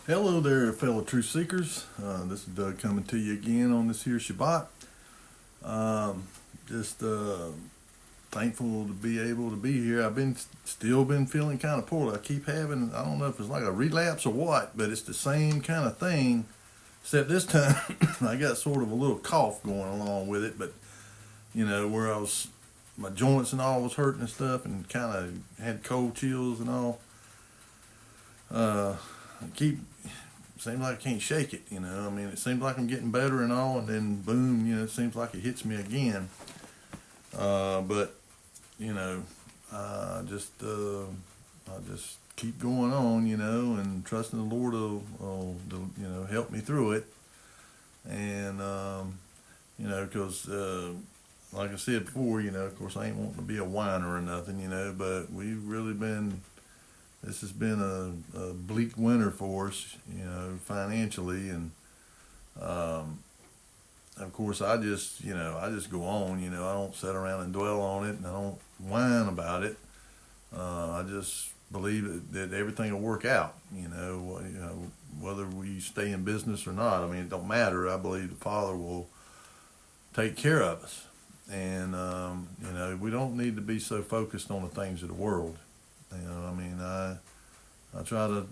Hello there, fellow truth seekers. This is Doug coming to you again on this here Shabbat. Just thankful to be able to be here. I've still been feeling kind of poorly. I keep having, I don't know if it's like a relapse or what, but it's the same kind of thing. Except this time I got sort of a little cough going along with it, but where my joints and all was hurting and stuff, and kind of had cold chills and all. Seems like I can't shake it, I mean, it seems like I'm getting better and all, and then boom, it seems like it hits me again. But, I just keep going on, and trusting the Lord will help me through it. And, because, like I said before, of course, I ain't wanting to be a whiner or nothing, but we've really this has been a bleak winter for us, financially, and of course I just go on, I don't sit around and dwell on it, and I don't whine about it. I just believe that everything will work out, whether we stay in business or not. I mean, it don't matter. I believe the Father will take care of us, and we don't need to be so focused on the things of the world. I try to,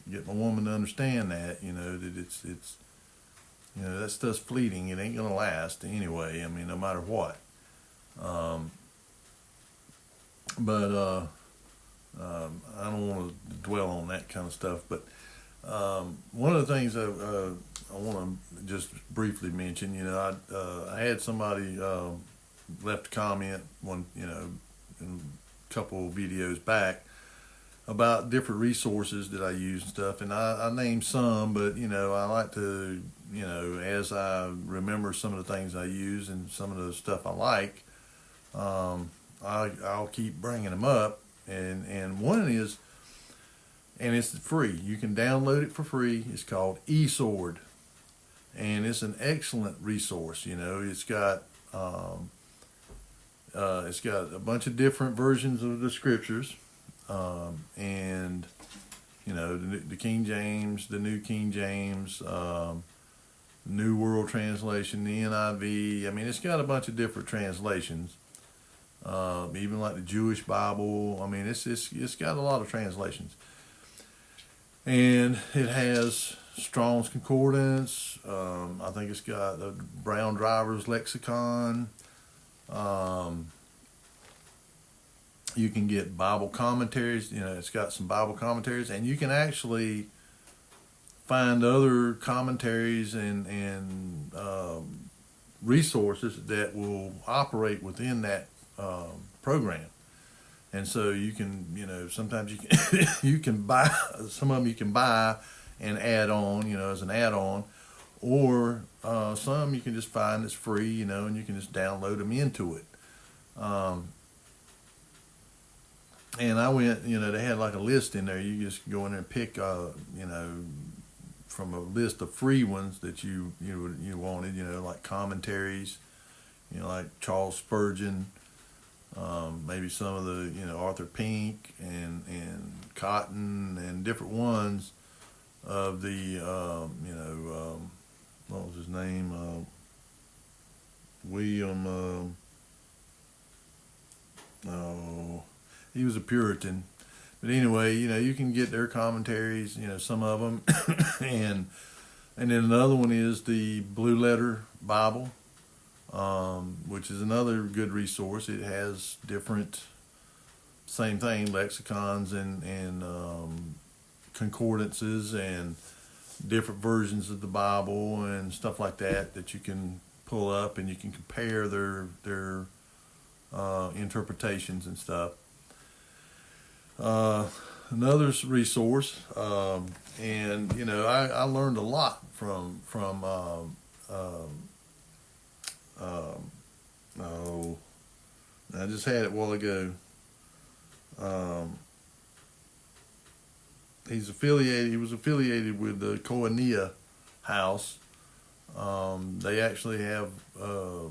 get my woman to understand that, that it's that stuff's fleeting. It ain't gonna last anyway. I mean, no matter what. But I don't want to dwell on that kind of stuff. But one of the things I want to just briefly mention, I had somebody left a comment in couple of videos back about different resources that I use and stuff, and I named some, but I like to, as I remember some of the things I use and some of the stuff I like, I'll keep bringing them up, and one is, and it's free. You can download it for free. It's called eSword, and it's an excellent resource. It's got a bunch of different versions of the scriptures, and the King James, the New King James, New World Translation, the NIV. I mean, it's got a bunch of different translations, even like the Jewish Bible. I mean, it's got a lot of translations, and it has Strong's Concordance. I think it's got the Brown Driver's Lexicon. You can get Bible commentaries. It's got some Bible commentaries, and you can actually find other commentaries and resources that will operate within that program. And so you can, sometimes you can you can buy some of them. You can buy and add on, as an add-on, or some you can just find that's free, and you can just download them into it. And I went, they had like a list in there. You just go in there and pick, from a list of free ones that you wanted, like commentaries, like Charles Spurgeon, maybe some of the, Arthur Pink and Cotton and different ones of the, what was his name? William, he was a Puritan. But anyway, you can get their commentaries, some of them. and then another one is the Blue Letter Bible, which is another good resource. It has different, same thing, lexicons and concordances and different versions of the Bible and stuff like that you can pull up, and you can compare their interpretations and stuff. Another resource, and I learned a lot from I just had it a while ago. He was affiliated with the Koinonia House. They actually have a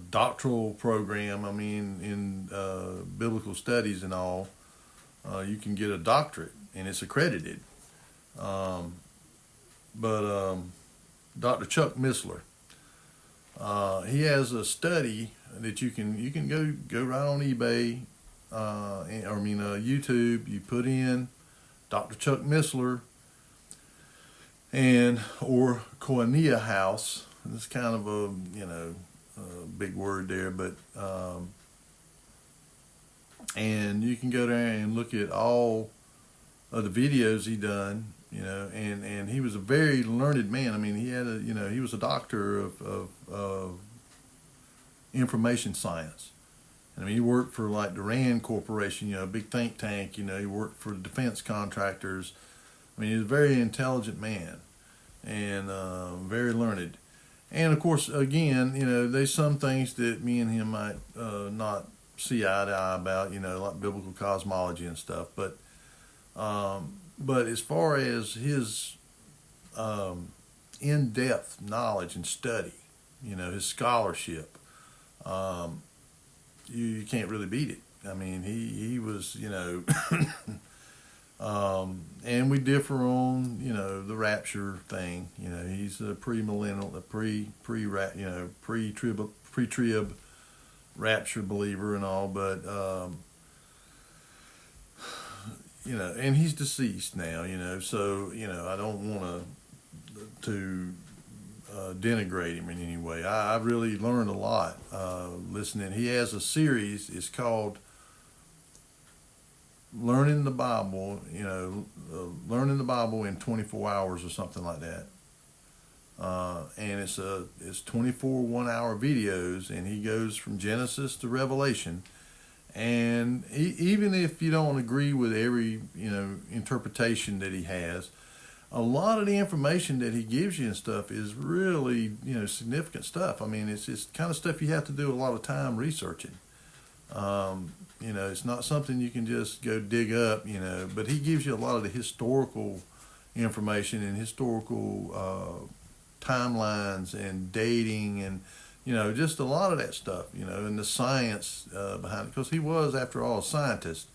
doctoral program. I mean, in biblical studies and all, you can get a doctorate and it's accredited. But Dr. Chuck Missler, he has a study that you can go right on eBay, YouTube. You put in Dr. Chuck Missler and or Koinonia House. It's kind of a big word there, but and you can go there and look at all of the videos he done. And he was a very learned man. I mean, he was a doctor of information science. And I mean, he worked for like the Rand Corporation, a big think tank. He worked for defense contractors. I mean, he was a very intelligent man and very learned. And of course, again, there's some things that me and him might not see eye to eye about, like biblical cosmology and stuff. But as far as his in-depth knowledge and study, his scholarship, you can't really beat it. I mean, he was, and we differ on, the rapture thing. He's a pre-millennial, pre-trib rapture believer and all, but and he's deceased now, so I don't want to denigrate him in any way. I really learned a lot listening. He has a series. It's called Learning the Bible. Learning the Bible in 24 hours or something like that. And it's 24 1-hour videos, and he goes from Genesis to Revelation. And even if you don't agree with every interpretation that he has, a lot of the information that he gives you and stuff is really significant stuff. I mean, it's kind of stuff you have to do a lot of time researching. It's not something you can just go dig up. But he gives you a lot of the historical information and historical timelines and dating and just a lot of that stuff, and the science behind it, because he was, after all, a scientist.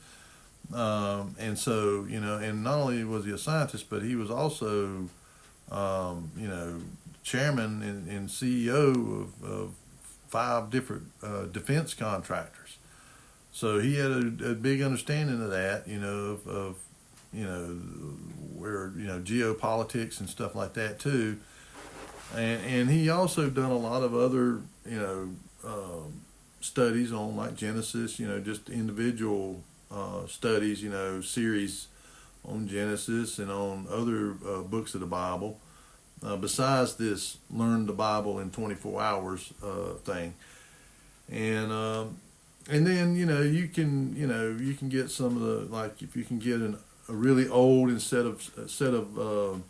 And so, and not only was he a scientist, but he was also, chairman and CEO of 5 different defense contractors. So he had a big understanding of that, of where, geopolitics and stuff like that too. And he also done a lot of other, studies on like Genesis, just individual studies, series on Genesis and on other books of the Bible, besides this Learn the Bible in 24 hours thing. And then, you can get some of the, like, if you can get a really old set of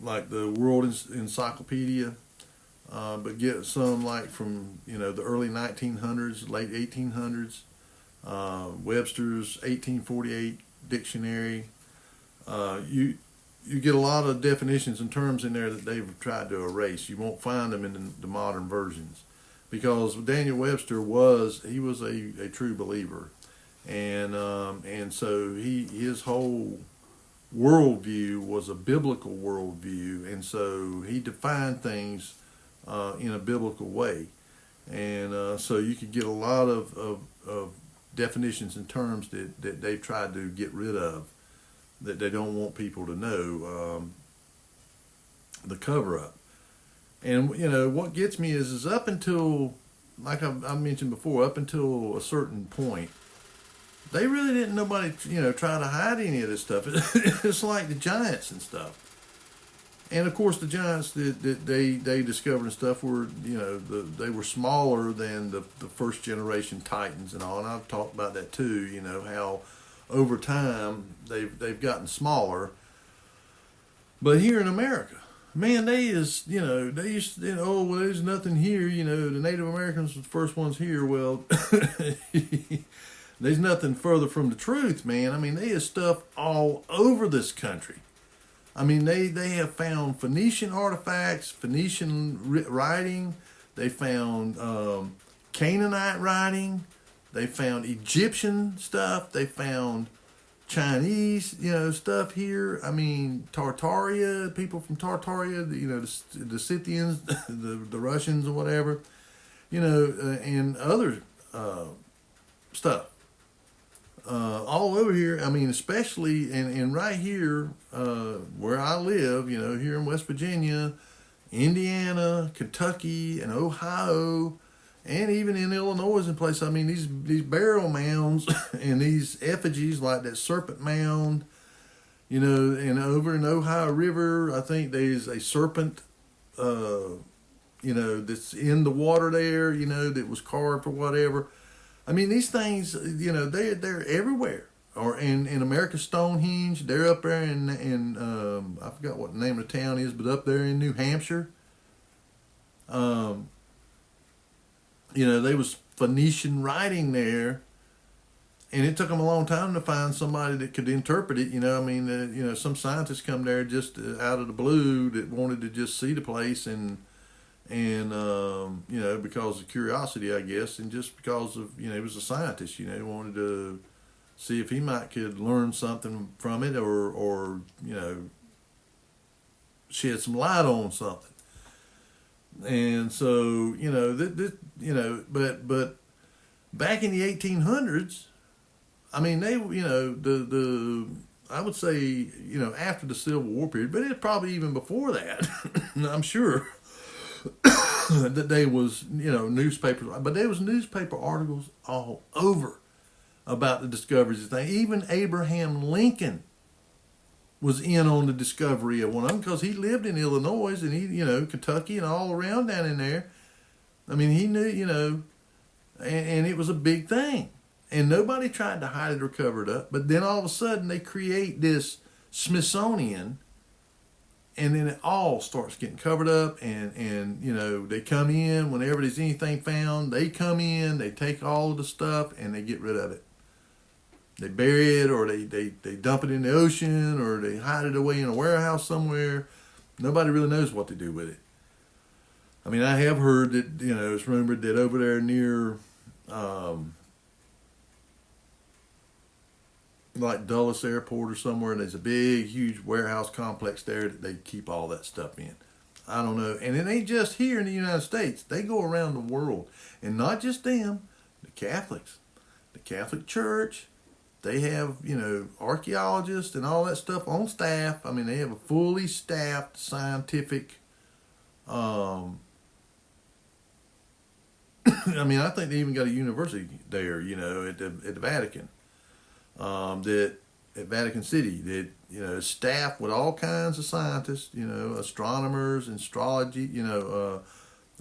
like the World Encyclopedia, but get some like from the early 1900s, late 1800s, Webster's 1848 dictionary. You get a lot of definitions and terms in there that they've tried to erase. You won't find them in the modern versions, because Daniel Webster was a true believer, and so his whole worldview was a biblical worldview, and so he defined things in a biblical way, and so you could get a lot of definitions and terms that they've tried to get rid of, that they don't want people to know, the cover-up. And what gets me is up until, like I mentioned before, up until a certain point, they really didn't nobody try to hide any of this stuff. It's like the giants and stuff. And of course, the giants that they discovered and stuff were they were smaller than the first generation titans and all. And I've talked about that too. How over time they've gotten smaller. But here in America, man, there's nothing here. The Native Americans were the first ones here. Well, there's nothing further from the truth, man. I mean, there's stuff all over this country. I mean, they have found Phoenician artifacts, Phoenician writing. They found Canaanite writing. They found Egyptian stuff. They found Chinese, stuff here. I mean, Tartaria, people from Tartaria, the Scythians, the Russians or whatever, and other stuff. All over here, I mean, especially, and right here, where I live, here in West Virginia, Indiana, Kentucky, and Ohio, and even in Illinois and places. I mean, these burial mounds and these effigies like that serpent mound, and over in the Ohio River, I think there's a serpent, that's in the water there, that was carved or whatever. I mean, these things, they're everywhere. Or in America's Stonehenge, they're up there in I forgot what the name of the town is, but up there in New Hampshire. There was Phoenician writing there, and it took them a long time to find somebody that could interpret it. Some scientists come there just out of the blue that wanted to just see the place and because of curiosity, I guess, and just because of, he was a scientist, he wanted to see if he could learn something from it or shed some light on something. And so, but back in the 1800s, I mean, they, I would say, after the Civil War period, but it probably even before that, I'm sure, that there was, newspapers, but there was newspaper articles all over about the discoveries of things. Even Abraham Lincoln was in on the discovery of one of them because he lived in Illinois and he, Kentucky and all around down in there. I mean, he knew, and it was a big thing. And nobody tried to hide it or cover it up. But then all of a sudden they create this Smithsonian, and then it all starts getting covered up, and they come in whenever there's anything found. They come in, they take all of the stuff, and they get rid of it. They bury it, or they dump it in the ocean, or they hide it away in a warehouse somewhere. Nobody really knows what to do with it. I mean, I have heard that, it's rumored that over there near, like Dulles Airport or somewhere, there's a big, huge warehouse complex there that they keep all that stuff in. I don't know. And it ain't just here in the United States. They go around the world. And not just them, the Catholics. The Catholic Church, they have, archaeologists and all that stuff on staff. I mean, they have a fully staffed scientific, I mean, I think they even got a university there, at the Vatican. That at Vatican City, that is staffed with all kinds of scientists, astronomers, astrology,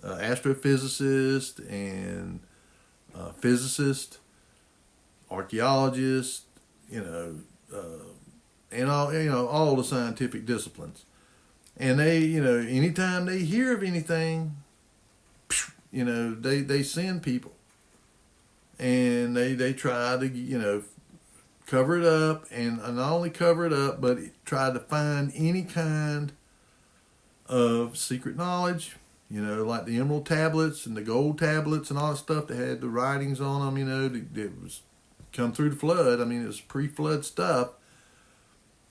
astrophysicists and physicists, archaeologists, and all the scientific disciplines. And they, anytime they hear of anything, they send people, and they try to, cover it up, and not only cover it up, but try to find any kind of secret knowledge, like the emerald tablets and the gold tablets and all that stuff that had the writings on them, that was come through the flood. I mean, it was pre-flood stuff.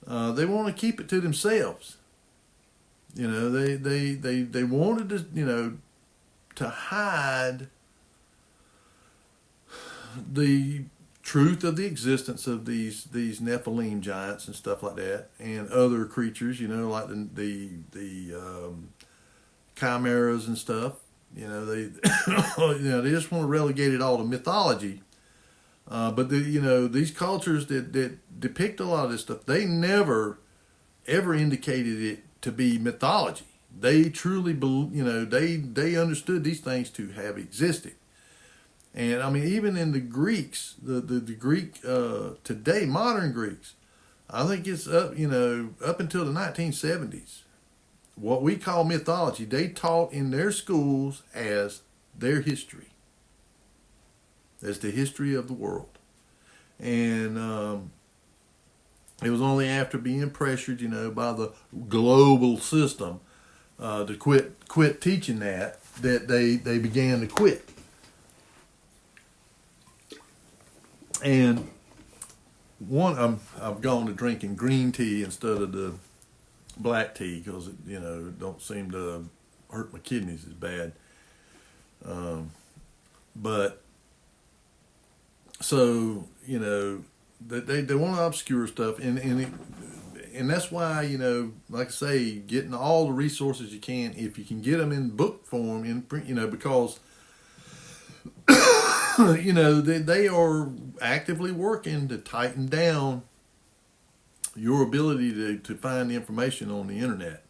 They want to keep it to themselves. They wanted to hide the truth of the existence of these Nephilim giants and stuff like that, and other creatures, like the chimeras and stuff. They they just want to relegate it all to mythology. But these cultures that depict a lot of this stuff, they never ever indicated it to be mythology. They truly, they understood these things to have existed. And I mean, even in the Greeks, the Greek today, modern Greeks, I think it's up until the 1970s. What we call mythology, they taught in their schools as their history, as the history of the world. And it was only after being pressured, by the global system to quit teaching that they began to quit. And one, I've gone to drinking green tea instead of the black tea because it don't seem to hurt my kidneys as bad. But so they want to obscure stuff, and that's why like I say, getting all the resources you can, if you can get them in book form, in print, because they are actively working to tighten down your ability to find the information on the internet.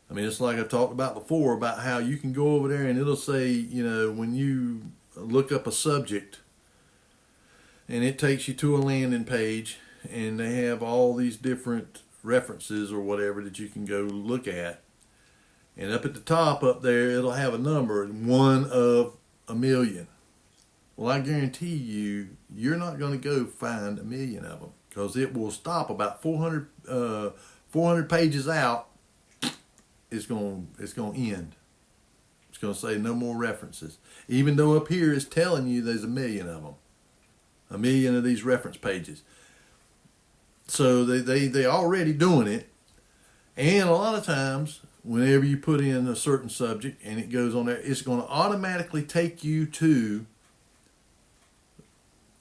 I mean, it's like I talked about before about how you can go over there and it'll say, when you look up a subject and it takes you to a landing page and they have all these different references or whatever that you can go look at. And up at the top up there, it'll have a number, 1 of a million. Well, I guarantee you're not going to go find a million of them because it will stop about 400 pages out. It's going to end. It's going to say no more references. Even though up here it's telling you there's a million of them. A million of these reference pages. So they already doing it. And a lot of times, whenever you put in a certain subject and it goes on there, it's going to automatically take you to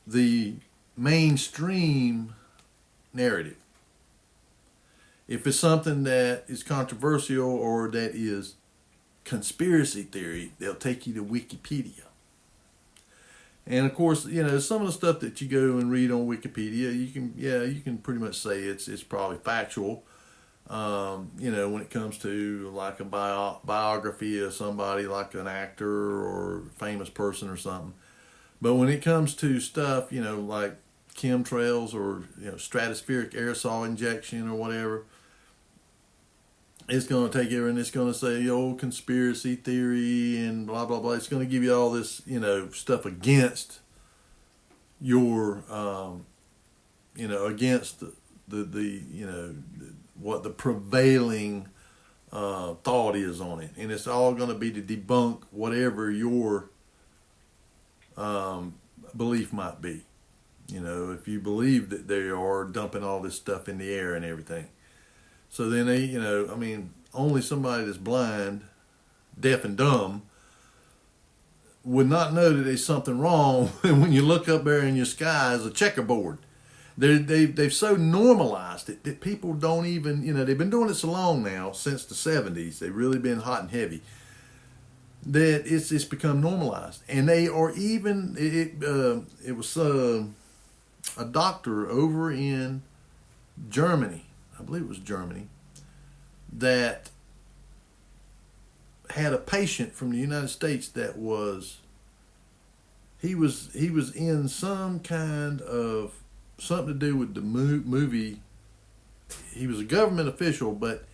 the mainstream narrative. If it's something that is controversial or that is conspiracy theory, they'll take you to Wikipedia. And of course, some of the stuff that you go and read on Wikipedia, you can pretty much say it's probably factual. When it comes to like a biography of somebody, like an actor or famous person or something. But when it comes to stuff, like chemtrails or stratospheric aerosol injection or whatever, it's going to take it and it's going to say conspiracy theory and blah blah blah. It's going to give you all this stuff against your against the what the prevailing thought is on it, and it's all going to be to debunk whatever your belief might be. If you believe that they are dumping all this stuff in the air and everything. So then they, only somebody that's blind, deaf and dumb would not know that there's something wrong when you look up there in your sky as a checkerboard. They've so normalized it that people don't even, they've been doing it so long now, since the 70s. They've really been hot and heavy. That it's become normalized. And they are even, it was a doctor over in Germany, I believe it was Germany, that had a patient from the United States that he was in some kind of something to do with the movie. He was a government official, but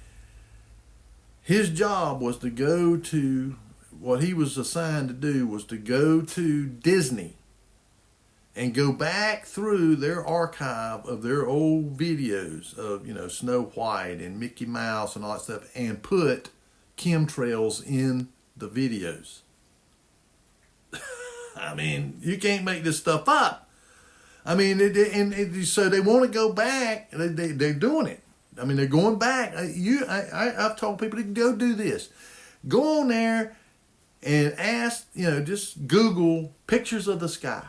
his job was to go to, what he was assigned to do was to go to Disney and go back through their archive of their old videos of, Snow White and Mickey Mouse and all that stuff, and put chemtrails in the videos. I mean, you can't make this stuff up. I mean, so they want to go back. They're doing it. I mean, they're going back. I've told people to go do this. Go on there and ask, just Google pictures of the sky.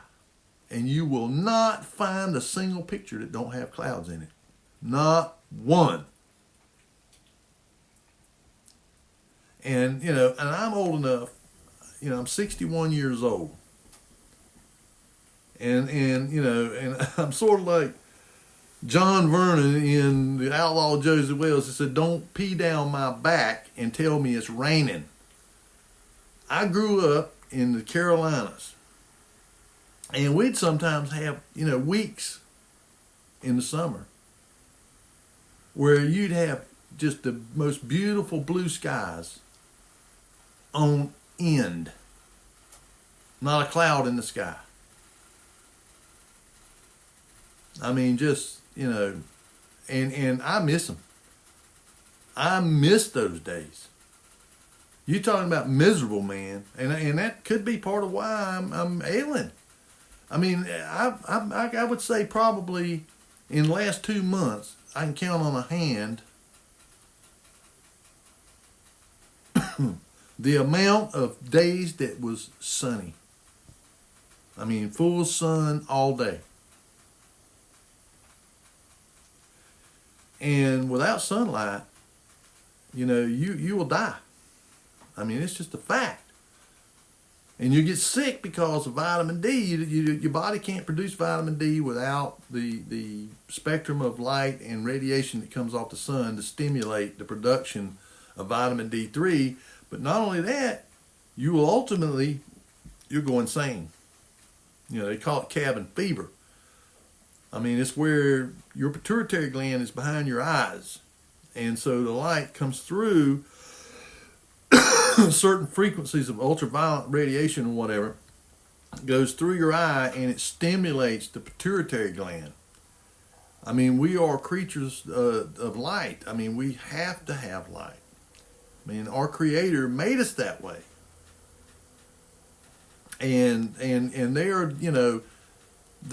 And you will not find a single picture that don't have clouds in it. Not one. And, and I'm old enough, I'm 61 years old. And I'm sort of like John Vernon in The Outlaw Josie Wells. He said, "Don't pee down my back and tell me it's raining." I grew up in the Carolinas. And we'd sometimes have, weeks in the summer where you'd have just the most beautiful blue skies on end. Not a cloud in the sky. I mean, just, and I miss them. I miss those days. You're talking about miserable, man. And that could be part of why I'm ailing. I mean, I would say probably in the last 2 months, I can count on a hand the amount of days that was sunny. I mean, full sun all day. And without sunlight, you will die. I mean, it's just a fact. And you get sick because of vitamin D. Your body can't produce vitamin D without the spectrum of light and radiation that comes off the sun to stimulate the production of vitamin D3. But not only that, you'll go insane. They call it cabin fever. I mean, it's where your pituitary gland is behind your eyes. And so the light comes through certain frequencies of ultraviolet radiation or whatever, goes through your eye, and it stimulates the pituitary gland. I mean, we are creatures of light. I mean, we have to have light. I mean, our Creator made us that way. And they are, the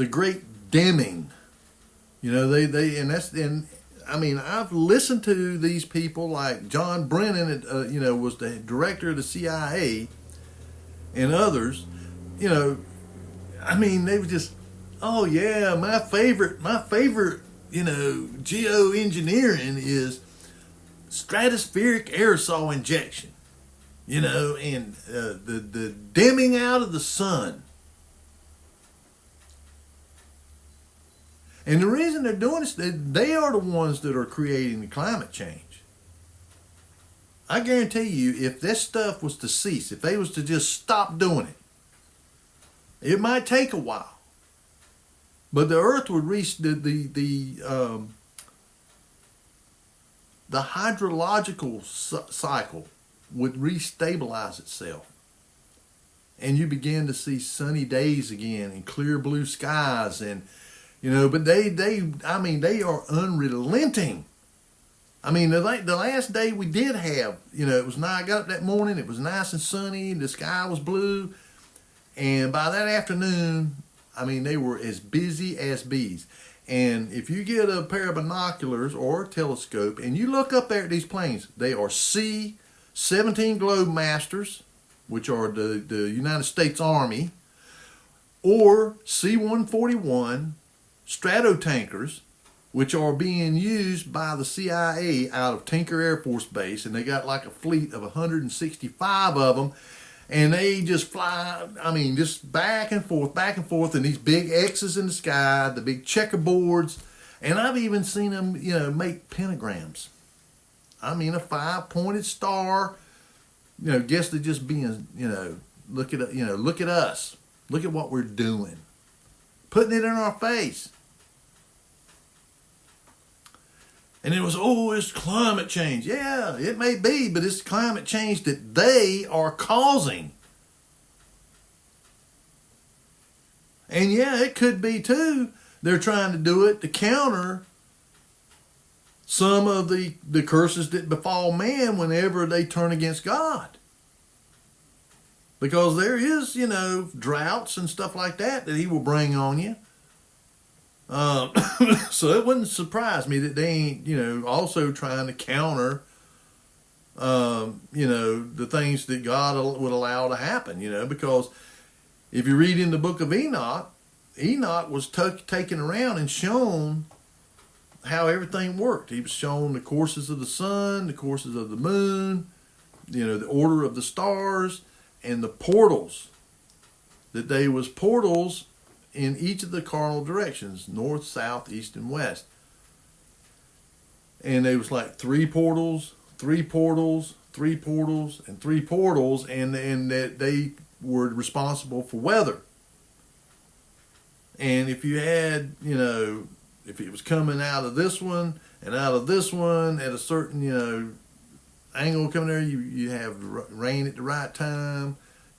great dimming. I mean, I've listened to these people like John Brennan, was the director of the CIA, and others. I mean, they were just, oh yeah, my favorite, geoengineering is stratospheric aerosol injection, and the dimming out of the sun. And the reason they're doing this, they are the ones that are creating the climate change. I guarantee you, if this stuff was to cease, if they was to just stop doing it, it might take a while. But the Earth would reach the hydrological cycle would restabilize itself. And you begin to see sunny days again and clear blue skies but they are unrelenting. I mean, the last day we did have, it was nice. I got up that morning, it was nice and sunny, the sky was blue, and by that afternoon, I mean, they were as busy as bees. And if you get a pair of binoculars or a telescope and you look up there at these planes, they are C-17 Globemasters, which are the United States Army, or C-141 Stratotankers, which are being used by the CIA out of Tinker Air Force Base, and they got like a fleet of 165 of them, and they just fly, I mean, just back and forth, and these big X's in the sky, the big checkerboards, and I've even seen them, make pentagrams. I mean, a 5-pointed star, guess they're just being, look at us, look at what we're doing, putting it in our face. And it was, it's climate change. Yeah, it may be, but it's climate change that they are causing. And yeah, it could be too. They're trying to do it to counter some of the curses that befall man whenever they turn against God. Because there is, droughts and stuff like that he will bring on you. So it wouldn't surprise me that they ain't, also trying to counter, the things that God would allow to happen, because if you read in the book of Enoch, Enoch was taken around and shown how everything worked. He was shown the courses of the sun, the courses of the moon, the order of the stars, and the portals. That they was portals in each of the cardinal directions, north, south, east, and west. And there was like 3 portals, 3 portals, 3 portals, and 3 portals, and that they were responsible for weather. And if you had, if it was coming out of this one and out of this one at a certain, angle coming there, you have rain at the right time,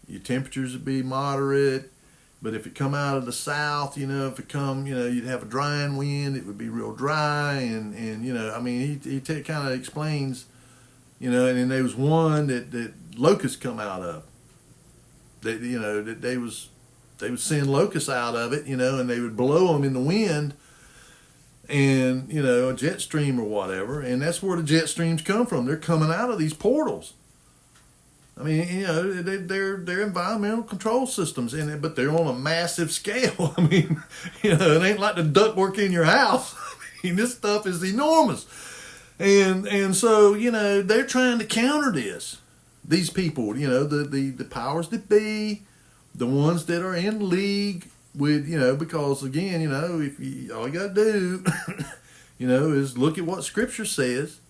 your temperatures would be moderate. But if it come out of the south, if it come, you'd have a drying wind, it would be real dry. And I mean, he kind of explains, and then there was one that locusts come out of. That they would send locusts out of it, and they would blow them in the wind. and a jet stream or whatever, and that's where the jet streams come from. They're coming out of these portals. I mean, they're environmental control systems, but they're on a massive scale. I mean, it ain't like the ductwork in your house. I mean, this stuff is enormous, and so they're trying to counter this. These people, the powers that be, the ones that are in league with, because again, if all you got to do, is look at what Scripture says.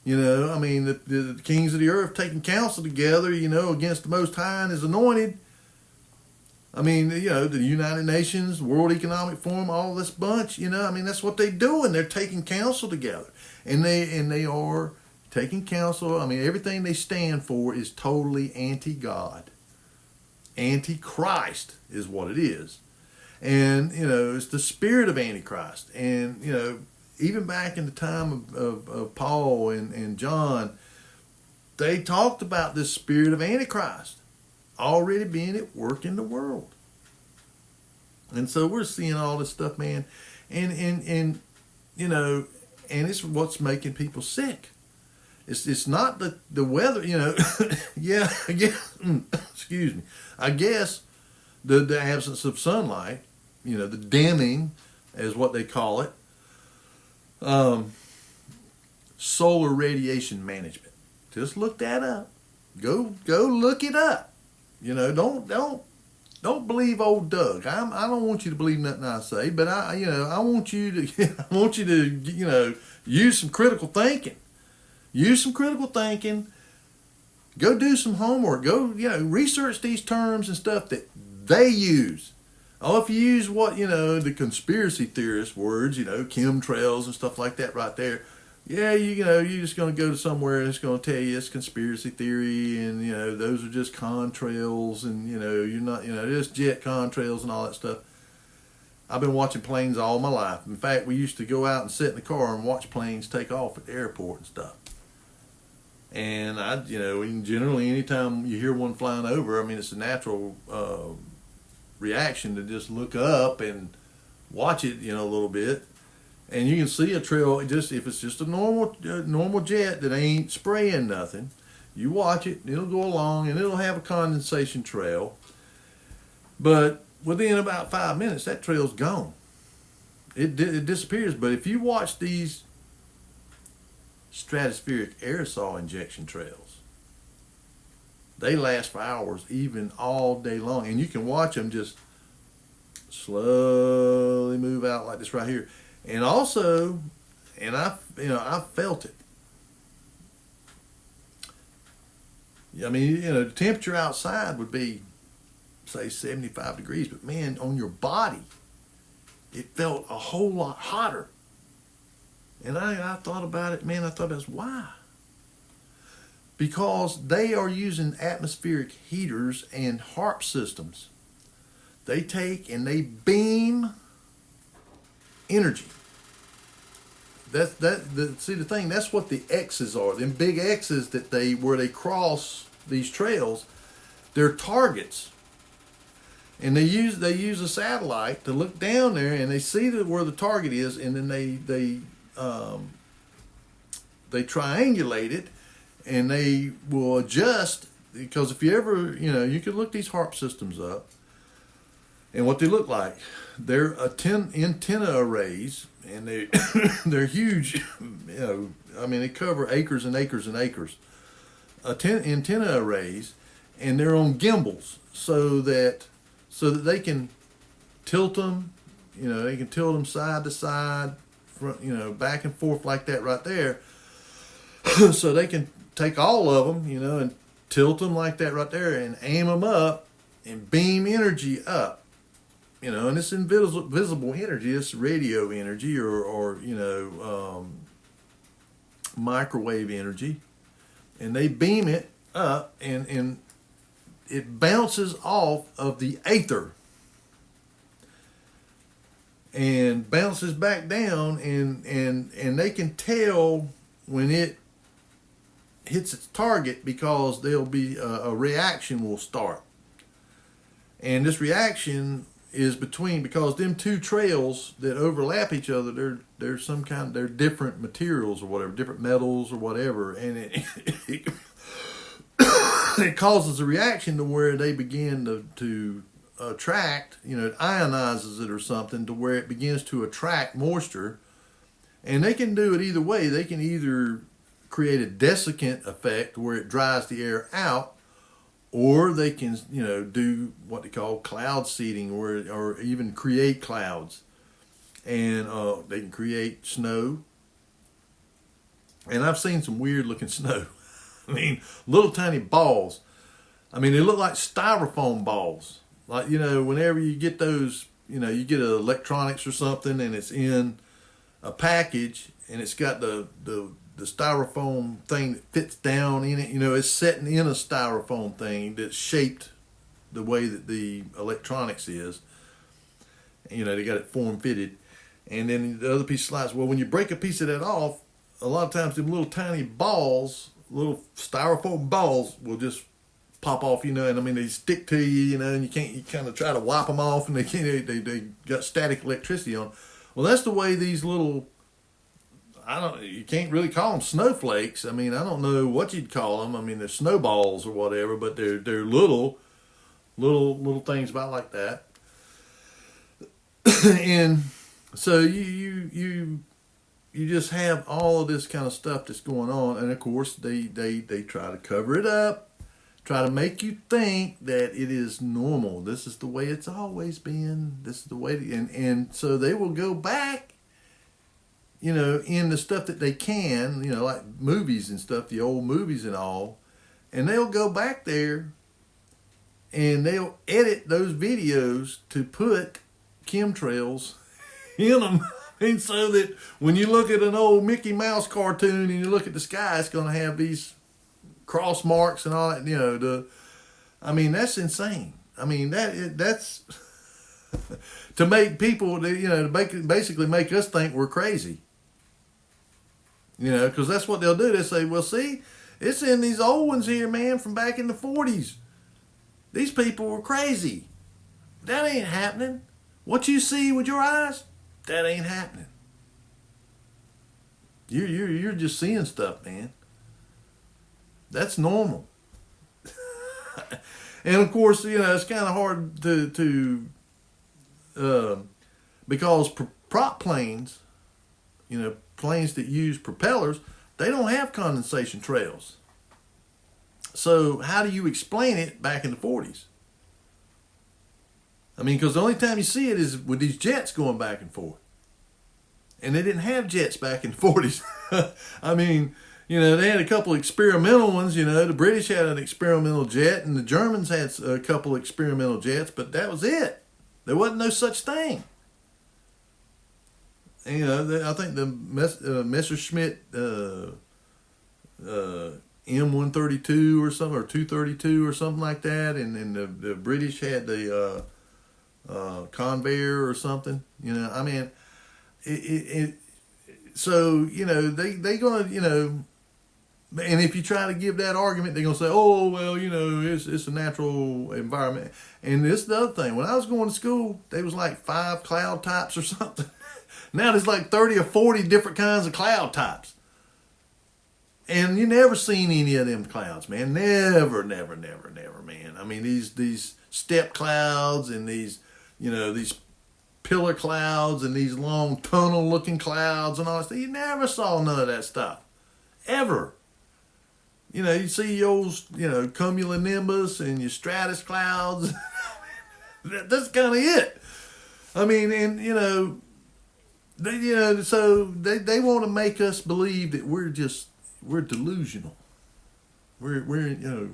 I mean, the kings of the earth taking counsel together, against the Most High and His anointed. I mean, the United Nations, World Economic Forum, all this bunch, I mean, that's what they're doing. They're taking counsel together. And they are taking counsel. I mean, everything they stand for is totally anti-God. Anti-Christ is what it is. And, it's the spirit of Antichrist. And, even back in the time of Paul and John, they talked about this spirit of Antichrist already being at work in the world. And so we're seeing all this stuff, man. And it's what's making people sick. It's not the weather, yeah, excuse me. I guess the absence of sunlight, the dimming is what they call it. Solar radiation management. Just look that up. Go look it up. Don't believe old Doug. I don't want you to believe nothing I say, but I want you to I want you to use some critical thinking. Use some critical thinking. Go do some homework. Go research these terms and stuff that they use. Oh, if you use what, the conspiracy theorist words, chemtrails and stuff like that right there, yeah, you're just going to go to somewhere and it's going to tell you it's conspiracy theory and, those are just contrails and, you're not, just jet contrails and all that stuff. I've been watching planes all my life. In fact, we used to go out and sit in the car and watch planes take off at the airport and stuff. And generally anytime you hear one flying over, I mean, it's a natural reaction to just look up and watch it, a little bit, and you can see a trail. Just if it's just a normal jet that ain't spraying nothing, you watch it, it'll go along, and it'll have a condensation trail. But within about 5 minutes, that trail's gone. It disappears. But if you watch these stratospheric aerosol injection trails, they last for hours, even all day long. And you can watch them just slowly move out like this right here. And also, I felt it. I mean, the temperature outside would be, say, 75 degrees. But, man, on your body, it felt a whole lot hotter. And I thought about it, man. I thought that's why. Because they are using atmospheric heaters and HARP systems. They take and they beam energy. See the thing, that's what the X's are. Them big X's where they cross these trails, they're targets. And they use a satellite to look down there and they see where the target is, and then they triangulate it. And they will adjust, because if you ever, you can look these HARP systems up and what they look like. They're antenna arrays, and they're huge. I mean, they cover acres and acres and acres. Antenna arrays, and they're on gimbals so that they can tilt them. They can tilt them side to side, front, back and forth like that right there. So they can take all of them, and tilt them like that right there and aim them up and beam energy up, and it's invisible energy. It's radio energy or microwave energy, and they beam it up and it bounces off of the aether and bounces back down, and they can tell when it hits its target, because there'll be a reaction will start, and this reaction is between, because them two trails that overlap each other, they're different materials or whatever, different metals or whatever, and it it causes a reaction to where they begin to attract, it ionizes it or something to where it begins to attract moisture. And they can do it either way. They can either create a desiccant effect where it dries the air out, or they can, do what they call cloud seeding, or even create clouds. And they can create snow. And I've seen some weird looking snow. I mean, little tiny balls. I mean, they look like styrofoam balls. Like, whenever you get those, you get electronics or something and it's in a package and it's got the styrofoam thing that fits down in it. It's sitting in a styrofoam thing that's shaped the way that the electronics is. They got it form fitted. And then the other piece slides. Well, when you break a piece of that off, a lot of times them little tiny balls, little styrofoam balls, will just pop off, and I mean, they stick to you, and you kind of try to wipe them off, and they got static electricity on. Well, that's the way these little, you can't really call them snowflakes. I mean, I don't know what you'd call them. I mean, they're snowballs or whatever, but they're little things about like that. And so you just have all of this kind of stuff that's going on, and of course they try to cover it up, try to make you think that it is normal. This is the way it's always been. This is the way, and so they will go back, in the stuff that they can, like movies and stuff, the old movies and all, and they'll go back there and they'll edit those videos to put chemtrails in them. And so that when you look at an old Mickey Mouse cartoon and you look at the sky, it's going to have these cross marks and all that, I mean, that's insane. I mean, that's to make people, to basically make us think we're crazy. Because that's what they'll do. They say, well, see, it's in these old ones here, man, from back in the 40s. These people were crazy. That ain't happening. What you see with your eyes, that ain't happening. You're just seeing stuff, man. That's normal. And of course, it's kind of hard to because prop planes, planes that use propellers, they don't have condensation trails. So how do you explain it back in the 40s? I mean, because the only time you see it is with these jets going back and forth. And they didn't have jets back in the 40s. I mean, they had a couple experimental ones. The British had an experimental jet, and the Germans had a couple experimental jets, but that was it. There wasn't no such thing. And, I think the Messerschmitt M132 or something, or 232 or something like that, and the British had the Convair or something. I mean, so they gonna and if you try to give that argument, they're gonna say, oh well, it's a natural environment. And this is the other thing. When I was going to school, there was like 5 cloud types or something. Now there's like 30 or 40 different kinds of cloud types. And you never seen any of them clouds, man. Never, man. I mean, these step clouds and these pillar clouds and these long tunnel looking clouds and all that stuff. You never saw none of that stuff. Ever. You see your old, cumulonimbus and your stratus clouds. That's kind of it. I mean, and, so they want to make us believe that we're delusional. We're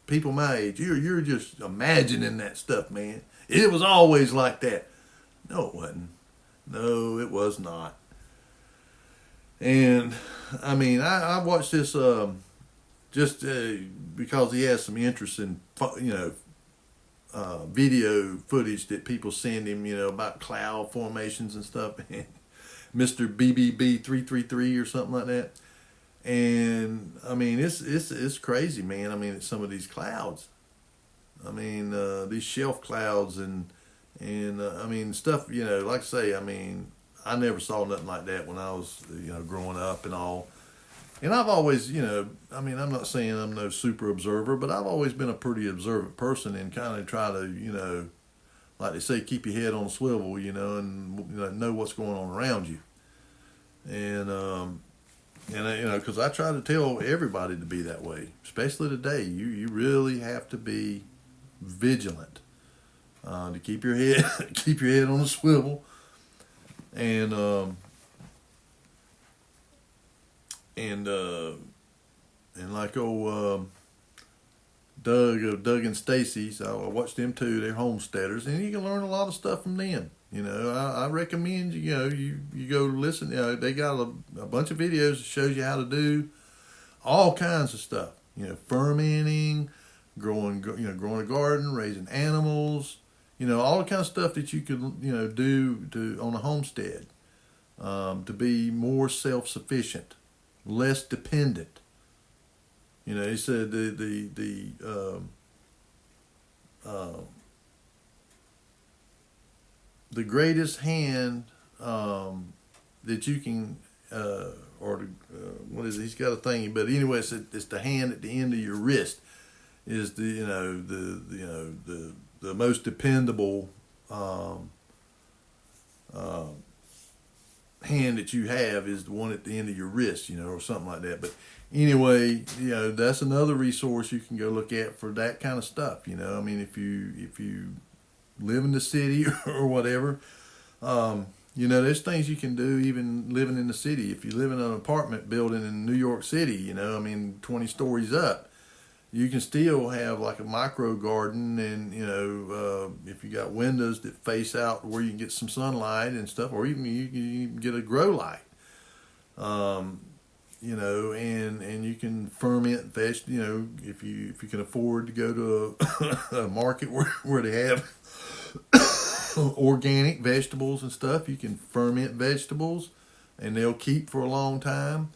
people my age, you're just imagining that stuff, man. It was always like that. No, it wasn't. No, it was not. And I mean, I watched this just because he has some interest in video footage that people send him, about cloud formations and stuff. Mr. BBB 333 or something like that. And I mean, it's crazy, man. I mean, it's some of these clouds. I mean, these shelf clouds and And I mean, stuff, like I say, I mean, I never saw nothing like that when I was, growing up and all. And I've always, I mean, I'm not saying I'm no super observer, but I've always been a pretty observant person and kind of try to, like they say, keep your head on a swivel, and know what's going on around you. And because I try to tell everybody to be that way, especially today. You really have to be vigilant to keep your head keep your head on a swivel, and and uh, and like old Doug and Stacy. So I watched them too. They're homesteaders, and you can learn a lot of stuff from them. I recommend you go listen. They got a bunch of videos that shows you how to do all kinds of stuff. Fermenting, growing a garden, raising animals. All the kind of stuff that you could do on a homestead to be more self-sufficient, less dependent. He said the greatest hand that you can, what is it? He's got a thing, but anyway, it's the hand at the end of your wrist is the most dependable hand that you have is the one at the end of your wrist, or something like that. But anyway, that's another resource you can go look at for that kind of stuff. I mean, if you live in the city or whatever, there's things you can do even living in the city. If you live in an apartment building in New York City, 20 stories up, you can still have like a micro garden, and if you got windows that face out where you can get some sunlight and stuff, or even you can get a grow light, and you can ferment if you can afford to go to a market where they have organic vegetables and stuff. You can ferment vegetables, and they'll keep for a long time.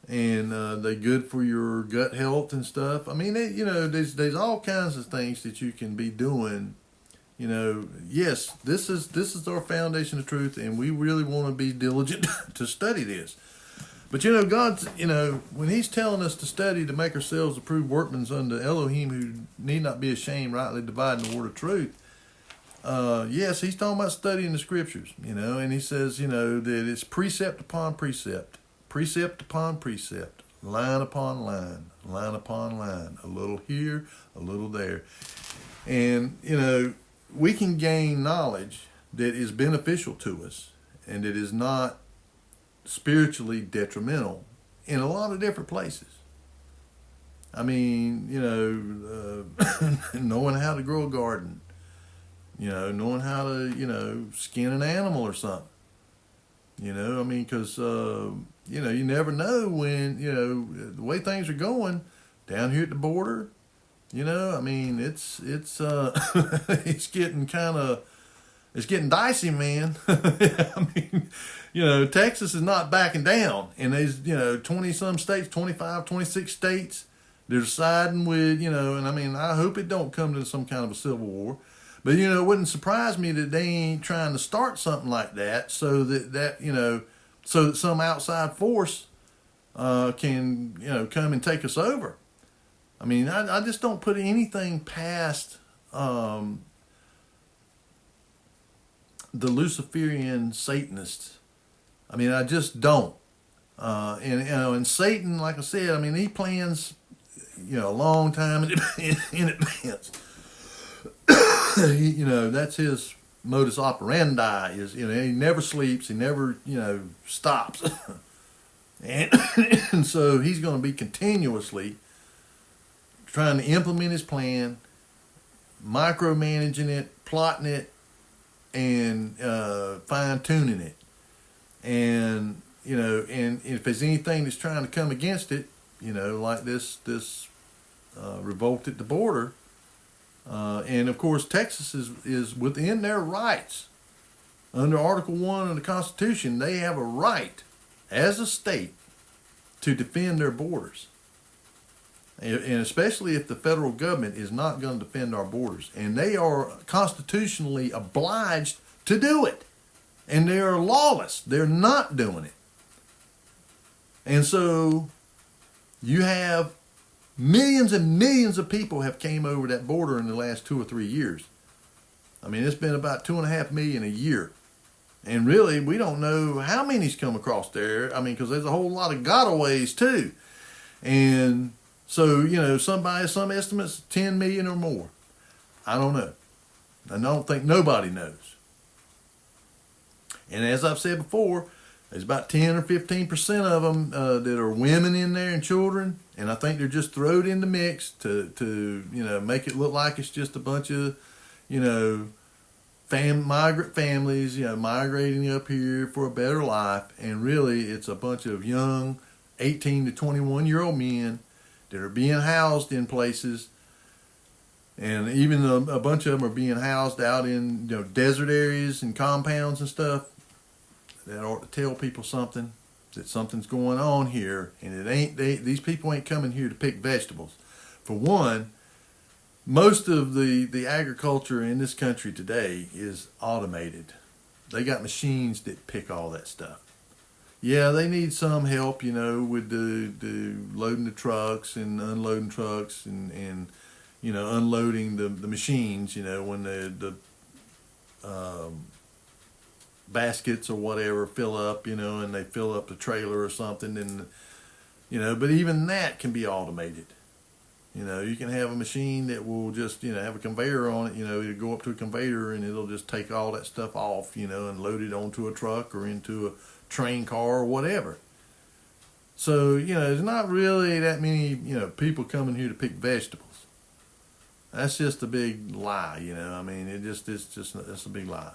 And they're good for your gut health and stuff. I mean, there's all kinds of things that you can be doing. Yes, this is our foundation of truth, and we really want to be diligent to study this. But God's, when He's telling us to study to make ourselves approved workmen unto Elohim, who need not be ashamed, rightly dividing the word of truth. Yes, He's talking about studying the Scriptures. And He says, that it's precept upon precept. Precept upon precept, line upon line, line upon line, a little here, a little there. And, we can gain knowledge that is beneficial to us and that is not spiritually detrimental in a lot of different places. I mean, knowing how to grow a garden, knowing how to, skin an animal or something. Because, you never know when, the way things are going down here at the border, it's it's getting dicey, man. I mean, Texas is not backing down, and there's, 20 some states, 25, 26 states, they're siding with, and I hope it don't come to some kind of a civil war. But, it wouldn't surprise me that they ain't trying to start something like that so that some outside force can, come and take us over. I mean, I just don't put anything past the Luciferian Satanists. I mean, I just don't. And Satan, like I said, he plans, a long time in advance. That's his modus operandi is, he never sleeps, he never, stops. and so he's going to be continuously trying to implement his plan, micromanaging it, plotting it, and fine-tuning it. And, and if there's anything that's trying to come against it, like this revolt at the border, and of course, Texas is within their rights. Under Article 1 of the Constitution, they have a right, as a state, to defend their borders. And especially if the federal government is not going to defend our borders. And they are constitutionally obliged to do it. And they are lawless. They're not doing it. And so you have millions and millions of people have came over that border in the last 2 or 3 years. I mean, it's been about 2.5 million a year. And really, we don't know how many's come across there. I mean, because there's a whole lot of gotaways too. And so, some estimates 10 million or more. I don't know. I don't think nobody knows. And as I've said before, there's about 10 or 15% of them that are women in there and children. And I think they're just thrown in the mix to make it look like it's just a bunch of, migrant families, migrating up here for a better life. And really, it's a bunch of young 18 to 21-year-old men that are being housed in places, and even a bunch of them are being housed out in desert areas and compounds and stuff. That ought to tell people something, that something's going on here, and these people ain't coming here to pick vegetables. For one, most of the agriculture in this country today is automated. They got machines that pick all that stuff. Yeah, they need some help, with the loading the trucks and unloading trucks and unloading the machines, when the baskets or whatever fill up, and they fill up the trailer or something, and but even that can be automated. You can have a machine that will just, have a conveyor on it, it'll go up to a conveyor and it'll just take all that stuff off, and load it onto a truck or into a train car or whatever. So, there's not really that many, people coming here to pick vegetables. That's just a big lie, I mean, that's a big lie.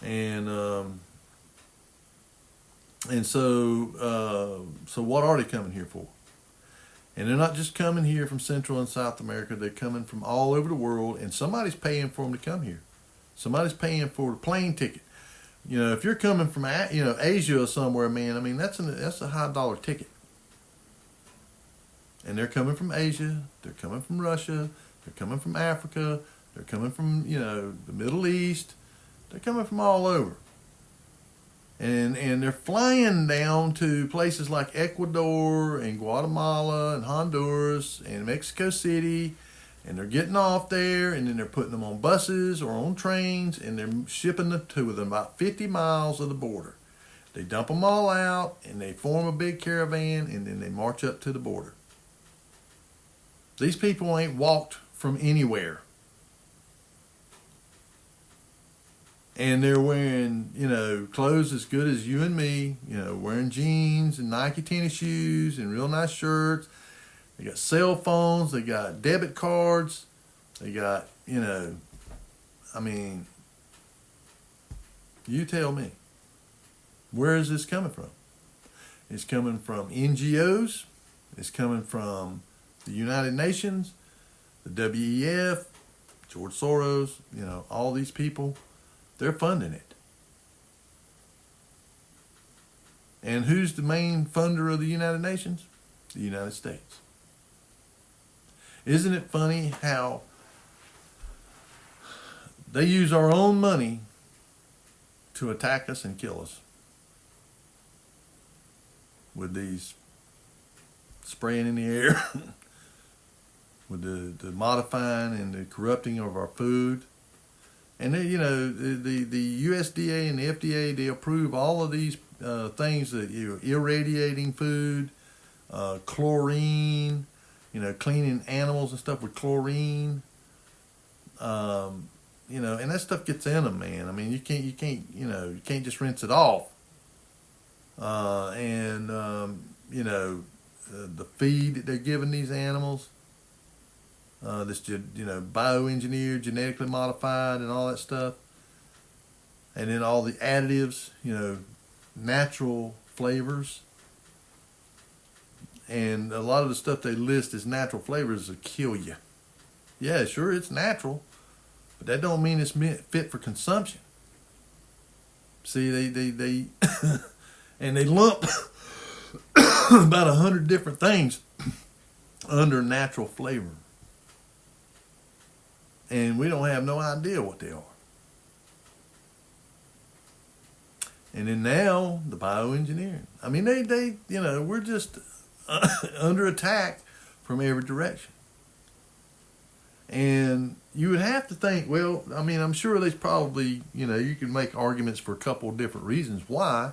And so what are they coming here for? And they're not just coming here from Central and South America. They're coming from all over the world, and somebody's paying for them to come here. Somebody's paying for the plane ticket. If you're coming from Asia or somewhere, man, I mean that's a high dollar ticket. And they're coming from Asia. They're coming from Russia. They're coming from Africa. They're coming from the Middle East. They're coming from all over. And they're flying down to places like Ecuador and Guatemala and Honduras and Mexico City, and they're getting off there, and then they're putting them on buses or on trains, and they're shipping them to within about 50 miles of the border. They dump them all out, and they form a big caravan, and then they march up to the border. These people ain't walked from anywhere. And they're wearing, clothes as good as you and me, wearing jeans and Nike tennis shoes and real nice shirts. They got cell phones. They got debit cards. They got, I mean, you tell me. Where is this coming from? It's coming from NGOs. It's coming from the United Nations, the WEF, George Soros, all these people. They're funding it. And who's the main funder of the United Nations? The United States. Isn't it funny how they use our own money to attack us and kill us with these spraying in the air, with the modifying and the corrupting of our food. And then, the USDA and the FDA, they approve all of these things that irradiating food, chlorine, cleaning animals and stuff with chlorine, and that stuff gets in them, man. I mean, you can't just rinse it off. The feed that they're giving these animals, this bioengineered, genetically modified, and all that stuff, and then all the additives, natural flavors, and a lot of the stuff they list as natural flavors will kill you. Yeah, sure, it's natural, but that don't mean it's fit for consumption. See, they and they lump about 100 different things under natural flavor. And we don't have no idea what they are. And then now, the bioengineering. I mean, they we're just under attack from every direction. And you would have to think, well, I mean, I'm sure there's probably, you can make arguments for a couple of different reasons why.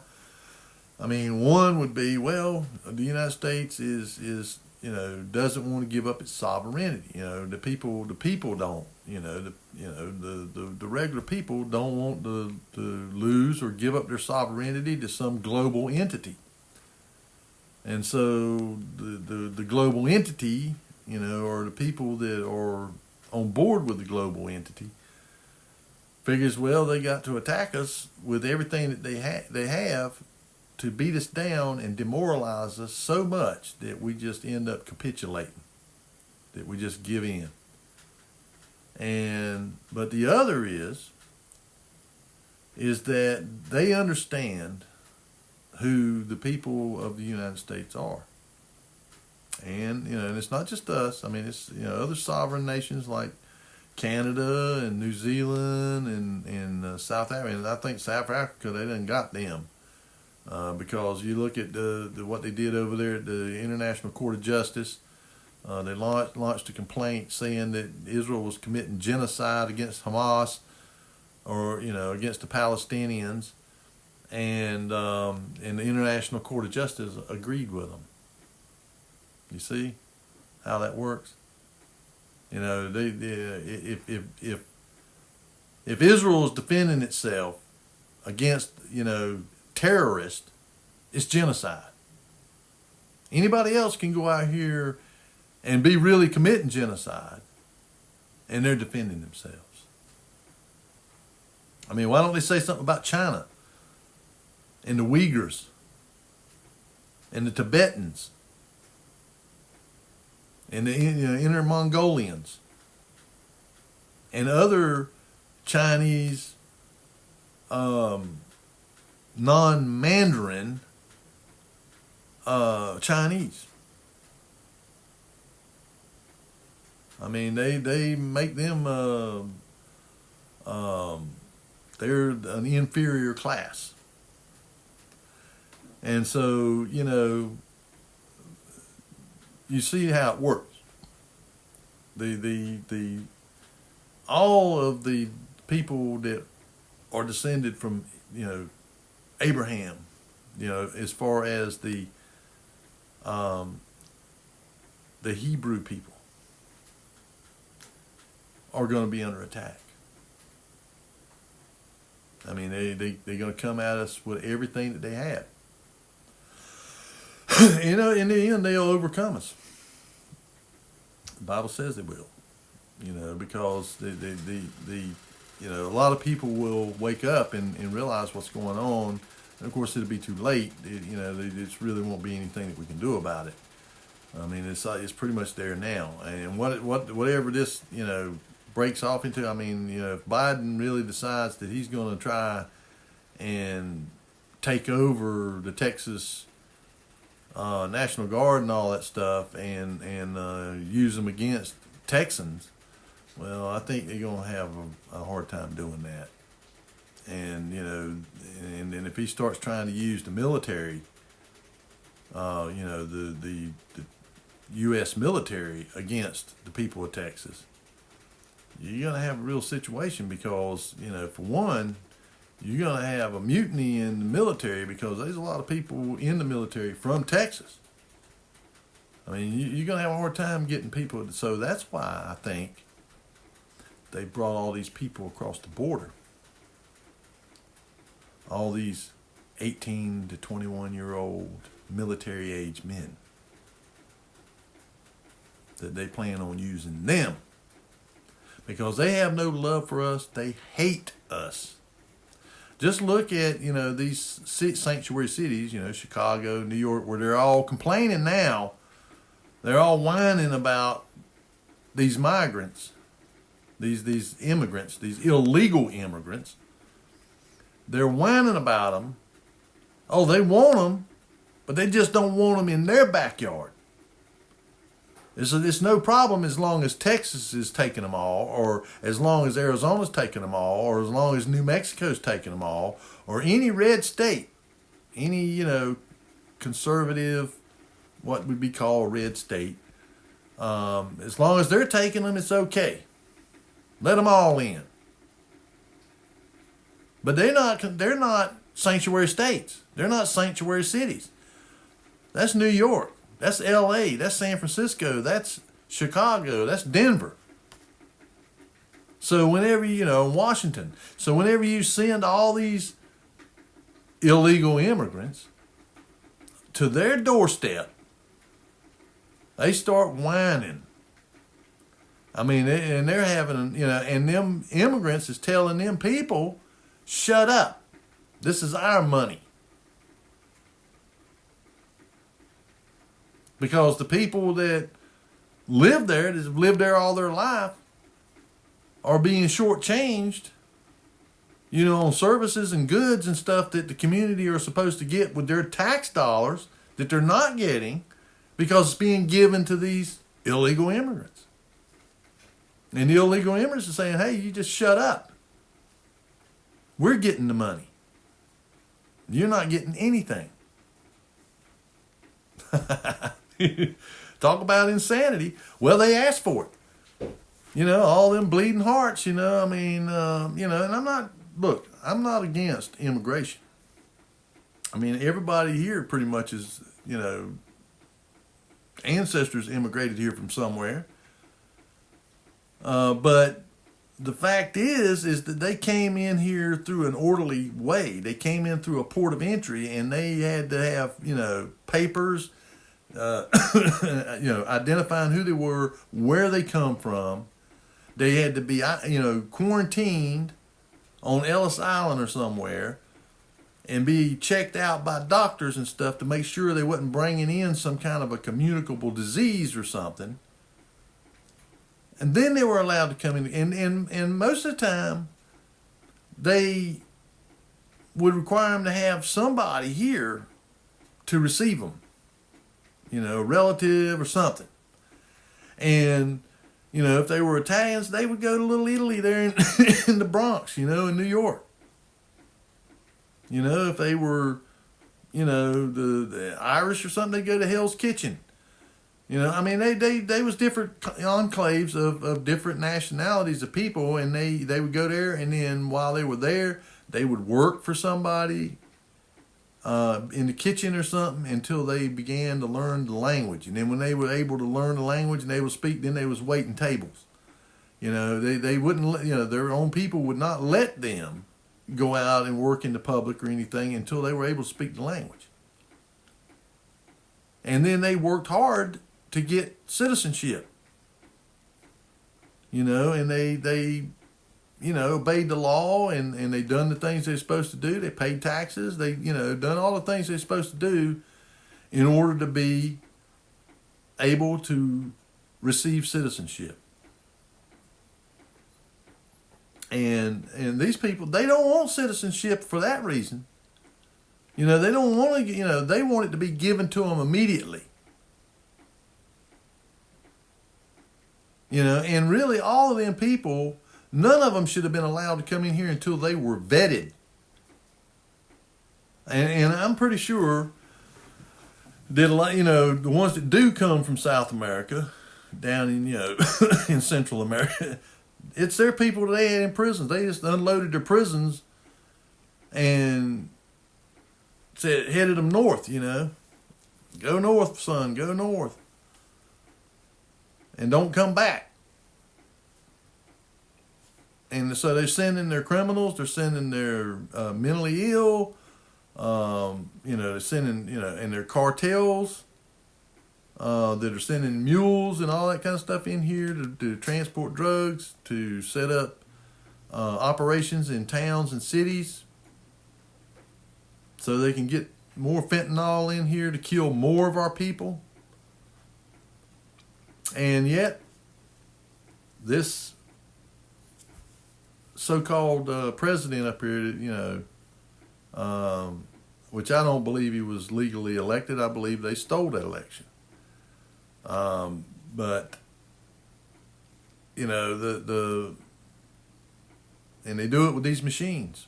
I mean, one would be, well, the United States is doesn't want to give up its sovereignty. The people don't. The regular people don't want to lose or give up their sovereignty to some global entity. And so the global entity, or the people that are on board with the global entity, figures, well, they got to attack us with everything that they have to beat us down and demoralize us so much that we just end up capitulating, that we just give in. But the other is that they understand who the people of the United States are. And, and it's not just us. I mean, it's, other sovereign nations like Canada and New Zealand and South Africa. And I think South Africa, they done got them. Because you look at what they did over there at the International Court of Justice. They launched a complaint saying that Israel was committing genocide against Hamas, or against the Palestinians, and the International Court of Justice agreed with them. You see how that works? If Israel is defending itself against terrorists, it's genocide. Anybody else can go out here and be really committing genocide, and they're defending themselves. I mean, why don't they say something about China and the Uyghurs and the Tibetans and the Inner Mongolians and other Chinese non-Mandarin Chinese? I mean, they make them they're an inferior class. And so, you see how it works. All of the people that are descended from, Abraham, as far as the Hebrew people, are going to be under attack. I mean, they're going to come at us with everything that they have. In the end, they'll overcome us. The Bible says they will. Because a lot of people will wake up and realize what's going on. And of course, it'll be too late. There really won't be anything that we can do about it. I mean, it's pretty much there now. And whatever this, breaks off into, I mean, if Biden really decides that he's going to try and take over the Texas National Guard and all that stuff and use them against Texans, well, I think they're going to have a hard time doing that. And, and if he starts trying to use the military, the U.S. military against the people of Texas, you're going to have a real situation because, for one, you're going to have a mutiny in the military because there's a lot of people in the military from Texas. I mean, you're going to have a hard time getting people. So that's why I think they brought all these people across the border. All these 18 to 21-year-old military-age men. That they plan on using them. Because they have no love for us. They hate us. Just look at, these sanctuary cities, Chicago, New York, where they're all complaining now. They're all whining about these migrants, these immigrants, these illegal immigrants. They're whining about them. Oh, they want them, but they just don't want them in their backyard. It's no problem as long as Texas is taking them all, or as long as Arizona's taking them all, or as long as New Mexico's taking them all, or any red state, any, conservative, what would be called a red state. As long as they're taking them, it's okay. Let them all in. But they're not sanctuary states. They're not sanctuary cities. That's New York. That's LA. That's San Francisco. That's Chicago. That's Denver. So whenever, Washington. So whenever you send all these illegal immigrants to their doorstep, they start whining. I mean, and they're having, and them immigrants is telling them people, shut up. This is our money. Because the people that live there, that have lived there all their life, are being shortchanged, on services and goods and stuff that the community are supposed to get with their tax dollars that they're not getting because it's being given to these illegal immigrants. And the illegal immigrants are saying, hey, you just shut up. We're getting the money. You're not getting anything. Talk about insanity. Well, they asked for it. All them bleeding hearts, and I'm not against immigration. I mean, everybody here pretty much is, ancestors immigrated here from somewhere. But the fact is that they came in here through an orderly way. They came in through a port of entry, and they had to have, papers, identifying who they were, where they come from. They had to be, quarantined on Ellis Island or somewhere and be checked out by doctors and stuff to make sure they wasn't bringing in some kind of a communicable disease or something. And then they were allowed to come in. And most of the time, they would require them to have somebody here to receive them. A relative or something. And, if they were Italians, they would go to Little Italy there in the Bronx, in New York. If they were, the Irish or something, they'd go to Hell's Kitchen. They was different enclaves of different nationalities of people, and they would go there, and then while they were there, they would work for somebody in the kitchen or something until they began to learn the language. And then when they were able to learn the language and they would speak, then they was waiting tables. They wouldn't, their own people would not let them go out and work in the public or anything until they were able to speak the language. And then they worked hard to get citizenship. And they obeyed the law and they done the things they're supposed to do. They paid taxes. They, done all the things they're supposed to do in order to be able to receive citizenship. And these people, they don't want citizenship for that reason. They don't want to, they want it to be given to them immediately. And really all of them people, none of them should have been allowed to come in here until they were vetted. And I'm pretty sure that, the ones that do come from South America, down in, in Central America, it's their people that they had in prisons. They just unloaded their prisons and headed them north, Go north, son, go north. And don't come back. And so they're sending their criminals, they're sending their mentally ill, they're sending, and their cartels that are sending mules and all that kind of stuff in here to transport drugs, to set up operations in towns and cities so they can get more fentanyl in here to kill more of our people. And yet, this so-called president up here, which I don't believe he was legally elected. I believe they stole that election. But and they do it with these machines.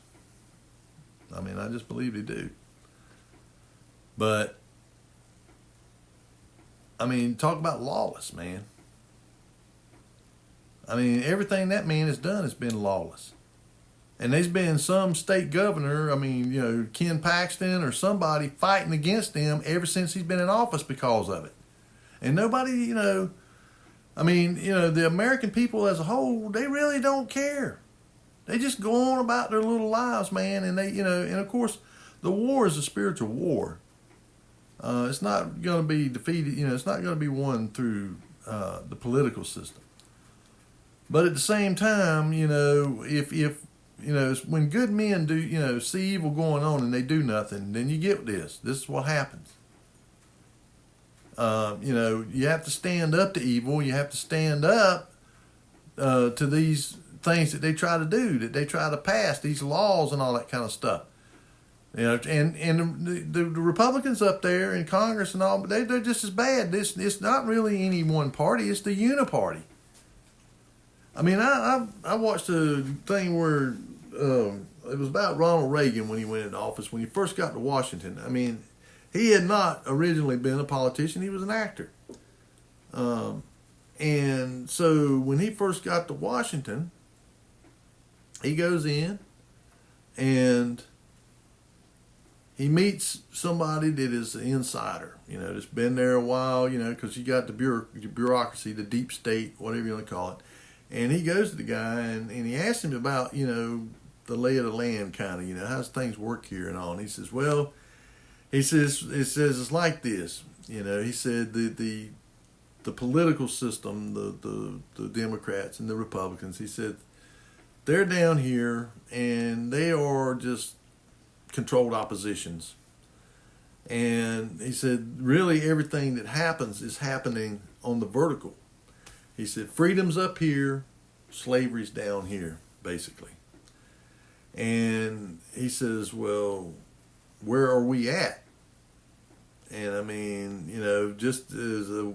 I mean, I just believe they do. But I mean, talk about lawless, man. I mean, everything that man has done has been lawless. And there's been some state governor, I mean, Ken Paxton or somebody fighting against him ever since he's been in office because of it. And nobody, the American people as a whole, they really don't care. They just go on about their little lives, man. And and of course, the war is a spiritual war. It's not going to be defeated, it's not going to be won through the political system. But at the same time, if when good men do, see evil going on and they do nothing, then you get this. This is what happens. You have to stand up to evil. You have to stand up to these things that they try to do, that they try to pass, these laws and all that kind of stuff. And the Republicans up there in Congress and all, they're just as bad. It's not really any one party. It's the uniparty. I mean, I watched a thing where it was about Ronald Reagan when he went into office, when he first got to Washington. I mean, he had not originally been a politician. He was an actor. And so when he first got to Washington, he goes in and he meets somebody that is an insider, that's been there a while, because you got the bureaucracy, the deep state, whatever you want to call it. And he goes to the guy and he asks him about, the lay of the land kind of, how's things work here and all. And he says, well, it says it's like this. He said the political system, the Democrats and the Republicans, he said, they're down here and they are just controlled oppositions. And he said, really everything that happens is happening on the vertical. He said, freedom's up here, slavery's down here, basically. And he says, well, where are we at? And I mean, just as a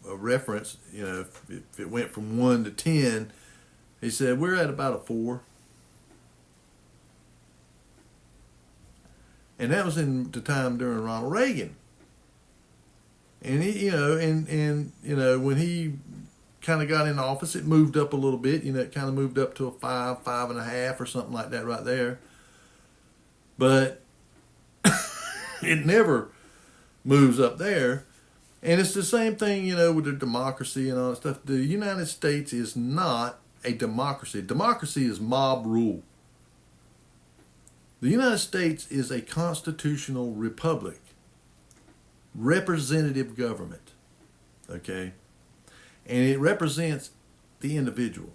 reference, if it went from 1 to 10, he said, we're at about a 4. And that was in the time during Ronald Reagan. And he, when he kind of got in office, it moved up a little bit. It kind of moved up to a 5, 5.5 or something like that right there. But it never moves up there. And it's the same thing, with the democracy and all that stuff. The United States is not a democracy. Democracy is mob rule. The United States is a constitutional republic, representative government, okay? And it represents the individual.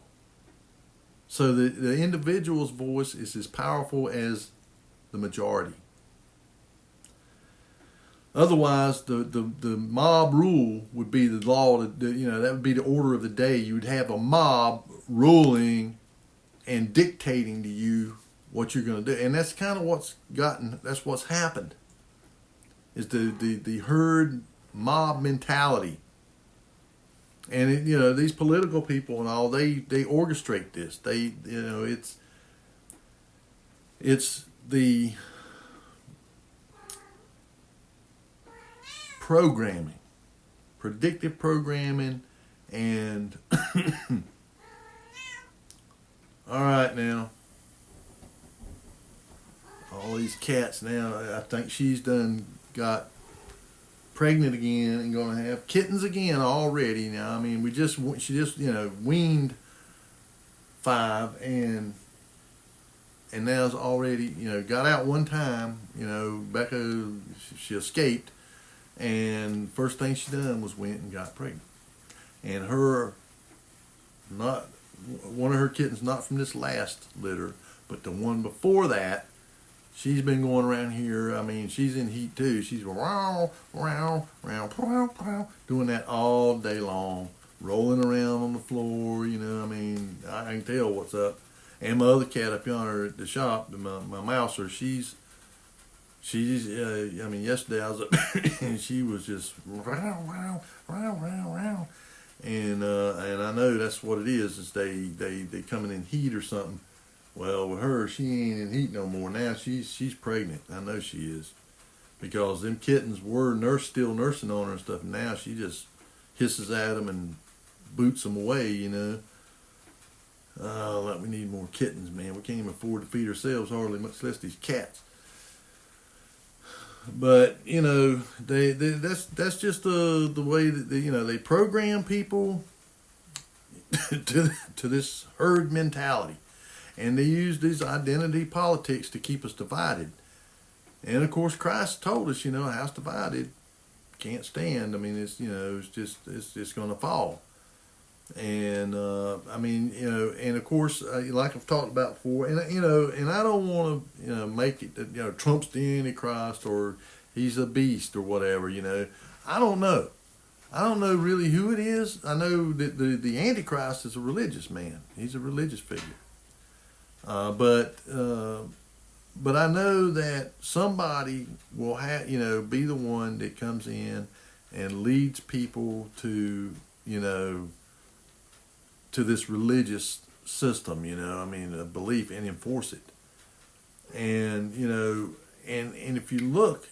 So the individual's voice is as powerful as the majority. Otherwise, the mob rule would be the law, that would be the order of the day. You would have a mob ruling and dictating to you what you're going to do. And that's kind of that's what's happened, is the herd mob mentality. And these political people and all, they orchestrate this. It's the programming, predictive programming, and all right now. All these cats now, I think she's done got pregnant again and going to have kittens again already. Now, I mean, she just weaned 5 and now's already, got out one time, Becca, she escaped, and first thing she done was went and got pregnant. And one of her kittens, not from this last litter, but the one before that, she's been going around here. I mean, she's in heat too. She's wow, wow, wow, wow, wow, doing that all day long, rolling around on the floor. I mean, I can tell what's up. And my other cat up yonder at the shop, my mouser, she's. I mean, yesterday I was up and she was just wow, wow, wow, wow, wow, and I know that's what it is they coming in heat or something. Well, with her, she ain't in heat no more. Now she's pregnant. I know she is, because them kittens were still nursing on her and stuff. Now she just hisses at them and boots them away. Like we need more kittens, man. We can't even afford to feed ourselves hardly, much less these cats. But that's just the way that they program people to this herd mentality, and they use these identity politics to keep us divided. And of course, Christ told us, a house divided can't stand. I mean, it's just going to fall. And and of course, like I've talked about before, and I don't want to make it that Trump's the Antichrist or he's a beast or whatever. I don't know. I don't know really who it is. I know that the Antichrist is a religious man. He's a religious figure. But I know that somebody will be the one that comes in and leads people to to this religious system, a belief, and enforce it. And, and if you look,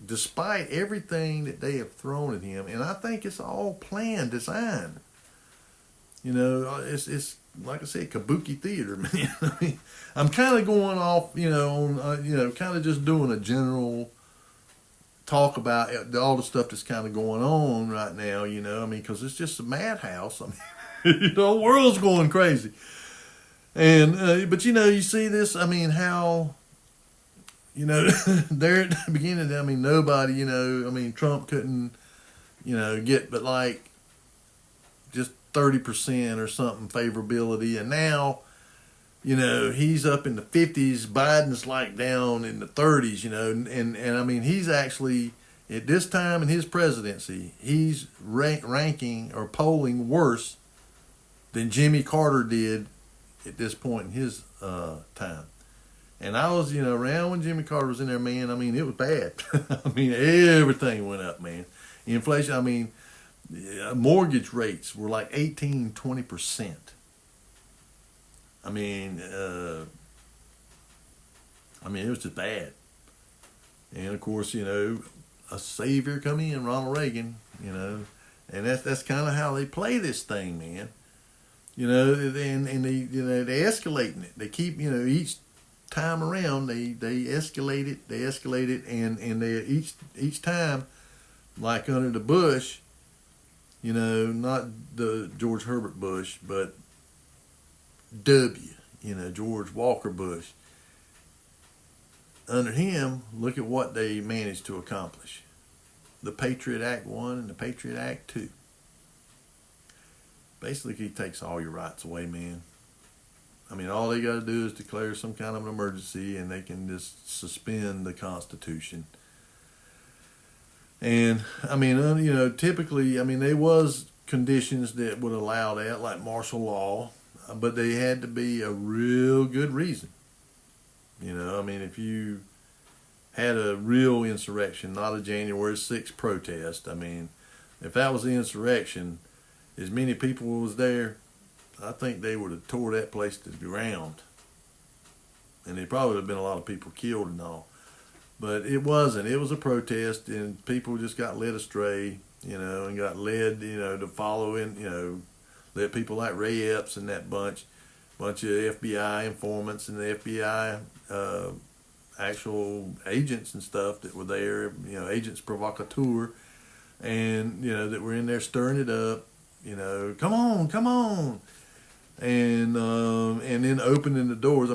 despite everything that they have thrown at him, and I think it's all planned, designed, it's like I said, kabuki theater, man. I'm kind of going off, on, kind of just doing a general talk about all the stuff that's kind of going on right now, because it's just a madhouse. The world's going crazy. And, but you see this, how, there at the beginning, nobody, Trump couldn't, get but like just 30% or something favorability. And now, he's up in the 50s. Biden's like down in the 30s, and he's actually, at this time in his presidency, he's ranking or polling worse than Jimmy Carter did at this point in his time. And I was, around when Jimmy Carter was in there, man, it was bad. Everything went up, man. Inflation, mortgage rates were like 18-20%. It was just bad. And of course, a savior come in, Ronald Reagan, and that's kind of how they play this thing, man. And they, they escalating it. They keep, each time around, they escalate it, and they each time, like under the Bush, not the George Herbert Bush, but George Walker Bush. Under him, look at what they managed to accomplish. The Patriot Act 1 and the Patriot Act 2. Basically, he takes all your rights away, man. All they got to do is declare some kind of an emergency, and they can just suspend the Constitution. And, typically, there was conditions that would allow that, like martial law, but they had to be a real good reason. If you had a real insurrection, not a January 6th protest, if that was the insurrection, as many people was there, I think they would have tore that place to the ground. And there probably would have been a lot of people killed and all. But it wasn't. It was a protest, and people just got led astray, and got led, to follow in, let people like Ray Epps and that bunch of FBI informants and the FBI actual agents and stuff that were there, agents provocateur, and, that were in there stirring it up, come on. And then opening the doors.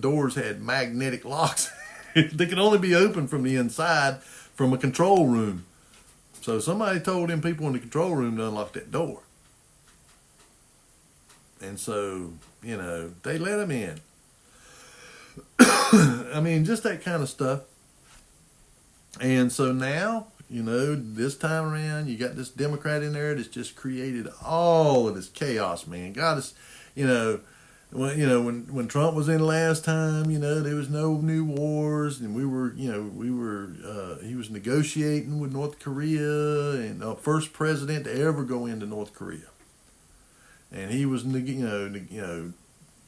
Doors had magnetic locks. They could only be opened from the inside from a control room. So somebody told them people in the control room to unlock that door. And so, they let them in. Just that kind of stuff. And so now, this time around, you got this Democrat in there that's just created all of this chaos, man. Got us, when Trump was in last time, there was no new wars, and he was was negotiating with North Korea, and first president to ever go into North Korea. And he was,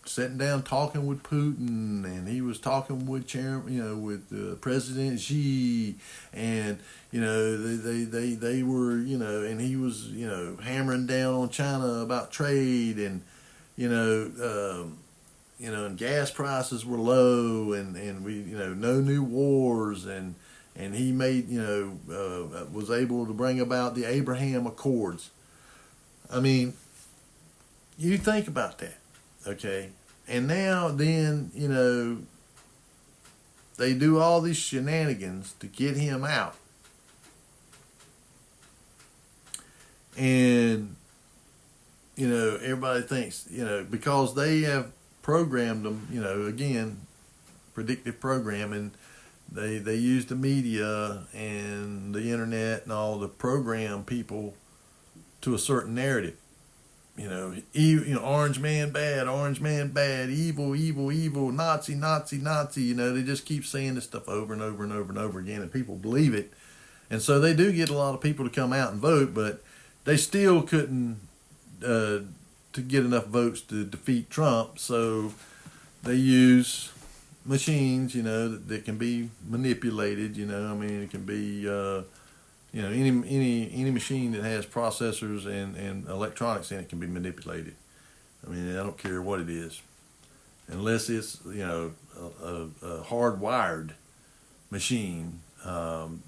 sitting down talking with Putin, and he was talking with with President Xi, and they were and he was hammering down on China about trade, and and gas prices were low, and we no new wars, and he made was able to bring about the Abraham Accords. I mean, you think about that, okay? And now then, they do all these shenanigans to get him out. And, everybody thinks, because they have programmed them, again, predictive programming, they use the media and the internet and all to program people to a certain narrative. Orange man bad, evil, evil, evil, Nazi, Nazi, Nazi. They just keep saying this stuff over and over and over and over again, and people believe it. And so they do get a lot of people to come out and vote, but they still couldn't to get enough votes to defeat Trump. So they use machines, that can be manipulated. It can be any machine that has processors and electronics in it can be manipulated. I don't care what it is, unless it's a hardwired machine that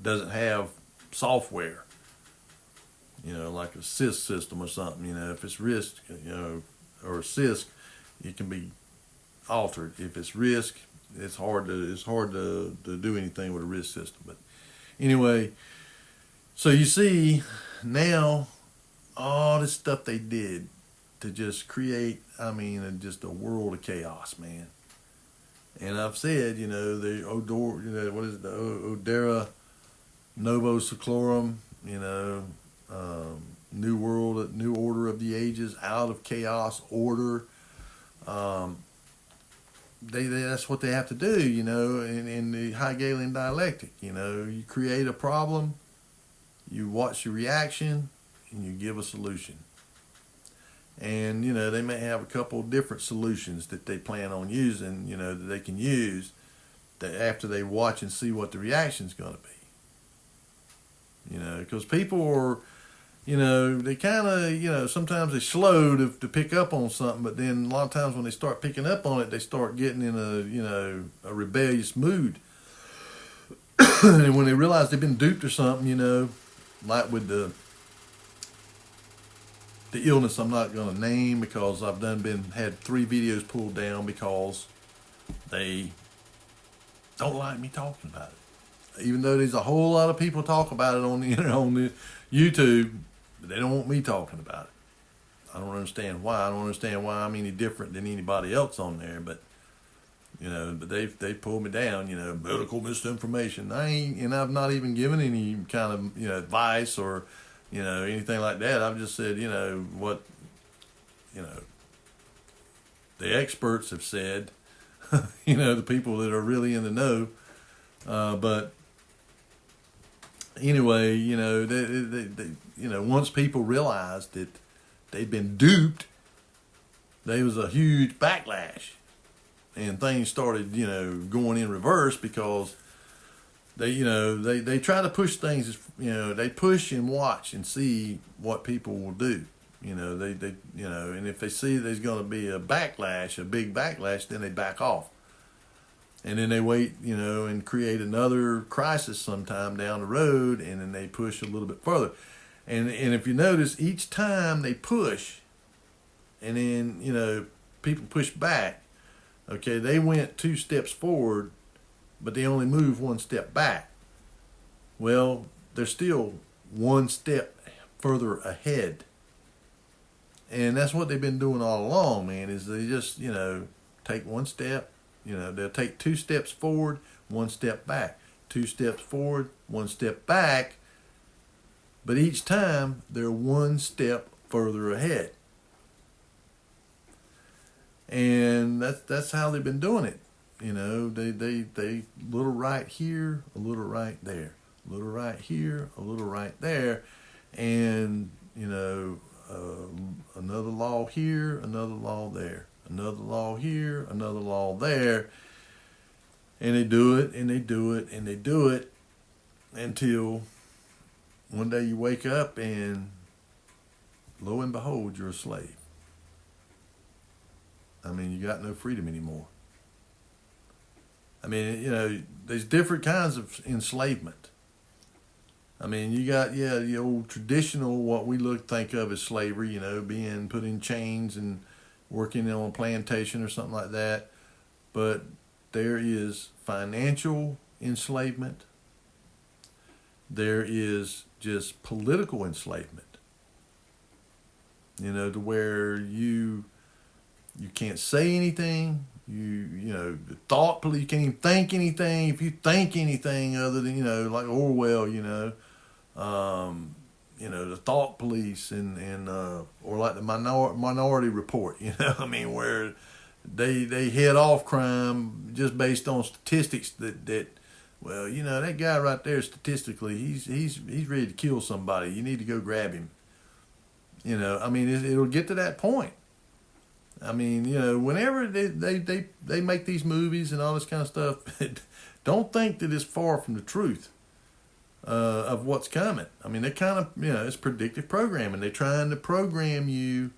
doesn't have software. Like a CISC system or something. If it's RISC, or CISC, it can be altered. If it's RISC, it's hard to do anything with a RISC system. But anyway, so you see now all this stuff they did to just create, just a world of chaos, man. And I've said, the Odera Novo Seclorum, new world, new order of the ages, out of chaos, order. That's what they have to do, in the Hegelian dialectic. You create a problem, you watch your reaction, and you give a solution. And, they may have a couple of different solutions that they plan on using, that they can use that after they watch and see what the reaction's going to be. Because people are, they kind of, sometimes they're slow to pick up on something, but then a lot of times when they start picking up on it, they start getting in a rebellious mood. And when they realize they've been duped or something, like with the illness I'm not going to name, because I've had 3 videos pulled down because they don't like me talking about it. Even though there's a whole lot of people talk about it on the YouTube, but they don't want me talking about it. I don't understand why. I don't understand why I'm any different than anybody else on there, but but they pulled me down, medical misinformation. I've not even given any kind of advice or anything like that. I've just said what the experts have said, the people that are really in the know, but anyway, they once people realized that they'd been duped, there was a huge backlash, and things started, going in reverse, because they try to push things, they push and watch and see what people will do. And if they see there's going to be a backlash, a big backlash, then they back off. And then they wait, and create another crisis sometime down the road, and then they push a little bit further. And if you notice, each time they push, and then, people push back, okay, they went 2 steps forward, but they only moved 1 step back. Well, they're still 1 step further ahead. And that's what they've been doing all along, man, is they just, take 1 step. They'll take 2 steps forward, 1 step back. 2 steps forward, 1 step back. But each time, they're 1 step further ahead. And that's how they've been doing it. they little right here, a little right there, a little right here, a little right there, and another law here, another law there, another law here, another law there, and they do it and they do it and they do it until one day you wake up and lo and behold, you're a slave. I mean, you got no freedom anymore. I mean, there's different kinds of enslavement. I mean, you got, the old traditional, what we think of as slavery, being put in chains and working on a plantation or something like that. But there is financial enslavement. There is just political enslavement. To where you can't say anything. The thought police, you can't even think anything. If you think anything other than, like Orwell, the thought police and or like the Minority Report, where they head off crime just based on statistics that well, that guy right there, statistically, he's ready to kill somebody. You need to go grab him. It'll get to that point. Whenever they make these movies and all this kind of stuff, don't think that it's far from the truth of what's coming. They kind of, it's predictive programming. They're trying to program you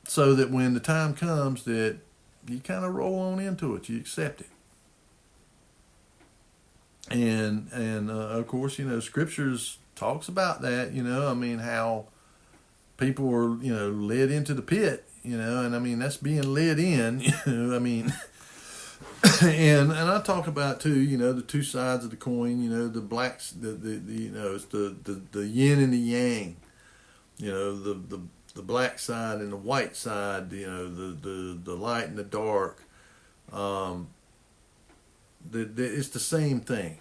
so that when the time comes that you kind of roll on into it, you accept it. And of course, scriptures talks about that, how people are, led into the pit, and that's being led in, and I talk about too, the two sides of the coin, the blacks, it's the yin and the yang, the black side and the white side, the light and the dark, it's the same thing.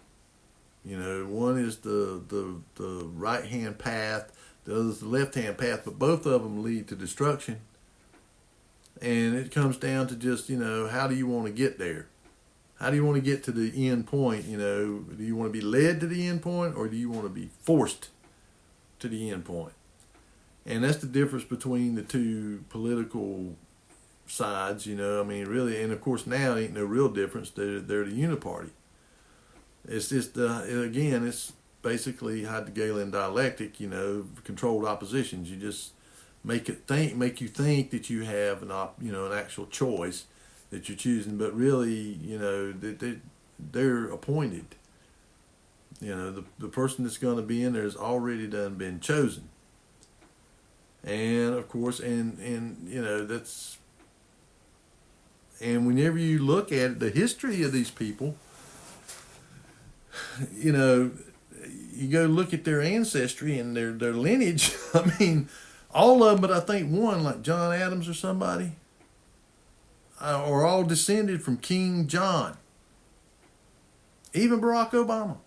One is the right hand path, the other is the left hand path, but both of them lead to destruction. And it comes down to just, how do you want to get there? How do you want to get to the end point? Do you want to be led to the end point, or do you want to be forced to the end point? And that's the difference between the two political sides, really. And of course now it ain't no real difference. They're the uniparty. It's just, again, it's basically Heideggerian dialectic, controlled oppositions. You just make you think that you have an actual choice that you're choosing, but really, they're appointed. The person that's going to be in there has already been chosen. And of course, that's, and whenever you look at the history of these people, you go look at their ancestry and their lineage. All of them, but I think one, like John Adams or somebody, are all descended from King John. Even Barack Obama.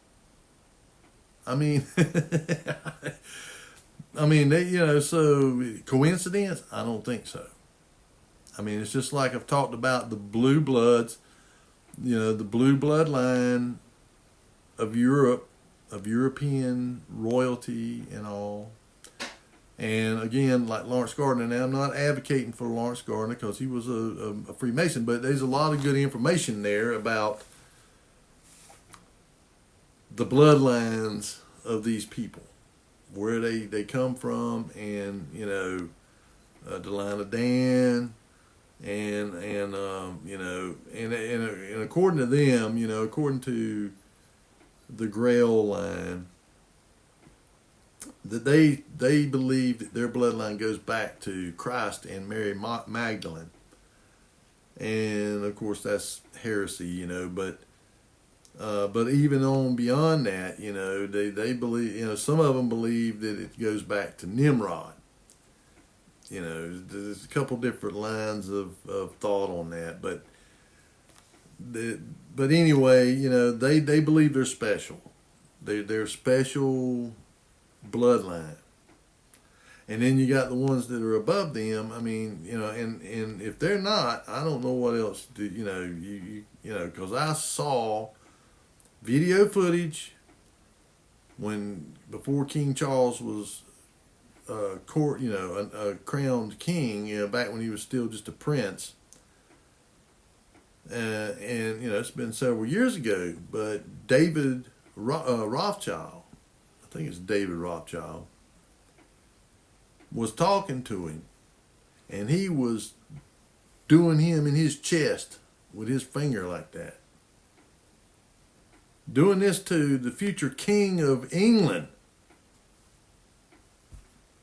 They, so coincidence? I don't think so. It's just like I've talked about the blue bloods, the blue bloodline of Europe, of European royalty and all. And again, like Lawrence Gardner, now I'm not advocating for Lawrence Gardner because he was a Freemason, but there's a lot of good information there about the bloodlines of these people, where they come from, and the line of Dan, and according to them, according to the Grail line, that they believe that their bloodline goes back to Christ and Mary Magdalene, and of course that's heresy, but even on beyond that, they believe, some of them believe that it goes back to Nimrod. There's a couple different lines of thought on that, but anyway, they believe they're special. They're special bloodline. And then you got the ones that are above them. I mean, and if they're not, I don't know what else do because I saw video footage before King Charles was a crowned king, back when he was still just a prince. And it's been several years ago, but David Rothschild, I think it's David Rothschild, was talking to him, and he was doing him in his chest with his finger like that. Doing this to the future king of England.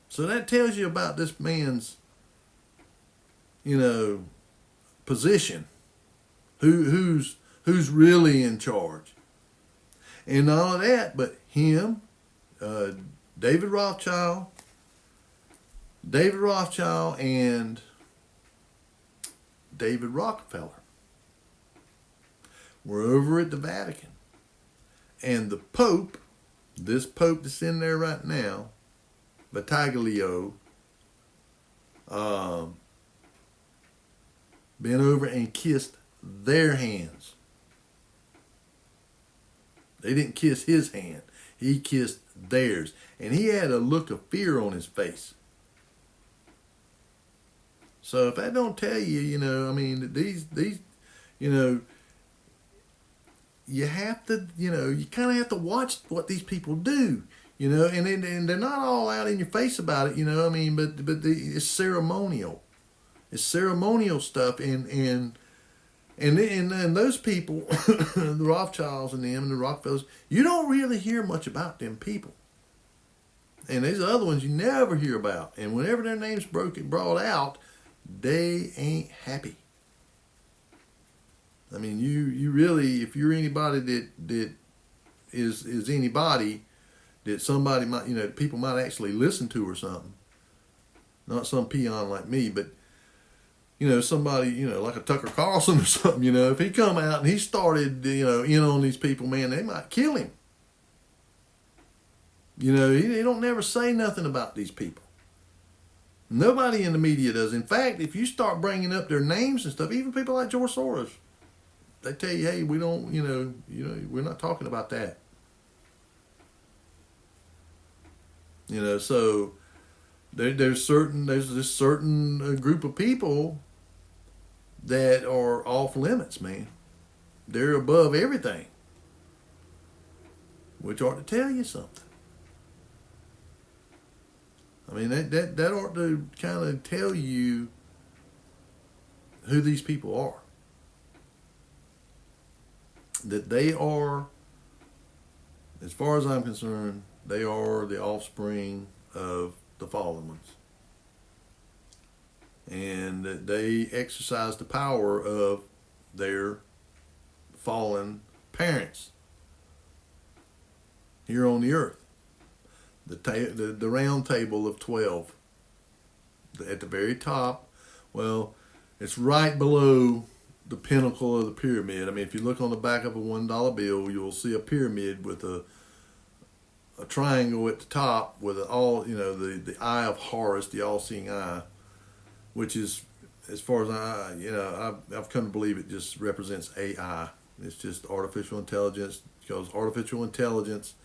So that tells you about this man's, position. Who's really in charge. And not only that, but him, David Rothschild, and David Rockefeller were over at the Vatican. And the Pope, this Pope that's in there right now, Battaglio, been over and kissed their hands. They didn't kiss his hand. He kissed theirs. And he had a look of fear on his face. So if that don't tell you, these you have to, you kind of have to watch what these people do, and they're not all out in your face about it, but it's ceremonial. It's ceremonial stuff, and those people, the Rothschilds and them and the Rockefellers, you don't really hear much about them people. And these other ones you never hear about. And whenever their name's brought out, they ain't happy. I mean, you really, if you're anybody that is anybody that somebody might, people might actually listen to or something. Not some peon like me, but somebody, like a Tucker Carlson or something, if he come out and he started, in on these people, man, they might kill him. He don't never say nothing about these people. Nobody in the media does. In fact, if you start bringing up their names and stuff, even people like George Soros, they tell you, hey, we don't, we're not talking about that. So there's this certain group of people that are off limits, man. They're above everything, which ought to tell you something. I mean, that ought to kind of tell you who these people are. That they are, as far as I'm concerned, they are the offspring of the fallen ones. And that they exercise the power of their fallen parents here on the earth. The round table of 12. At the very top, well, it's right below the pinnacle of the pyramid. I mean, if you look on the back of a $1 bill, you'll see a pyramid with a triangle at the top with the eye of Horus, the all-seeing eye, which is, as far as I've come to believe, it just represents AI. It's just artificial intelligence, because artificial intelligence,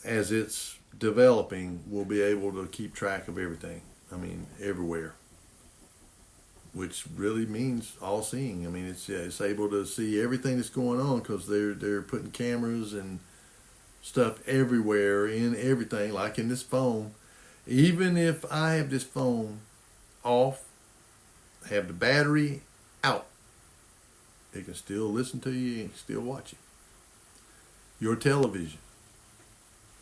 as it's developing, will be able to keep track of everything. I mean, everywhere. Which really means all-seeing. I mean, it's able to see everything that's going on, because they're putting cameras and stuff everywhere in everything, like in this phone. Even if I have this phone off, have the battery out, it can still listen to you and still watch it. Your television,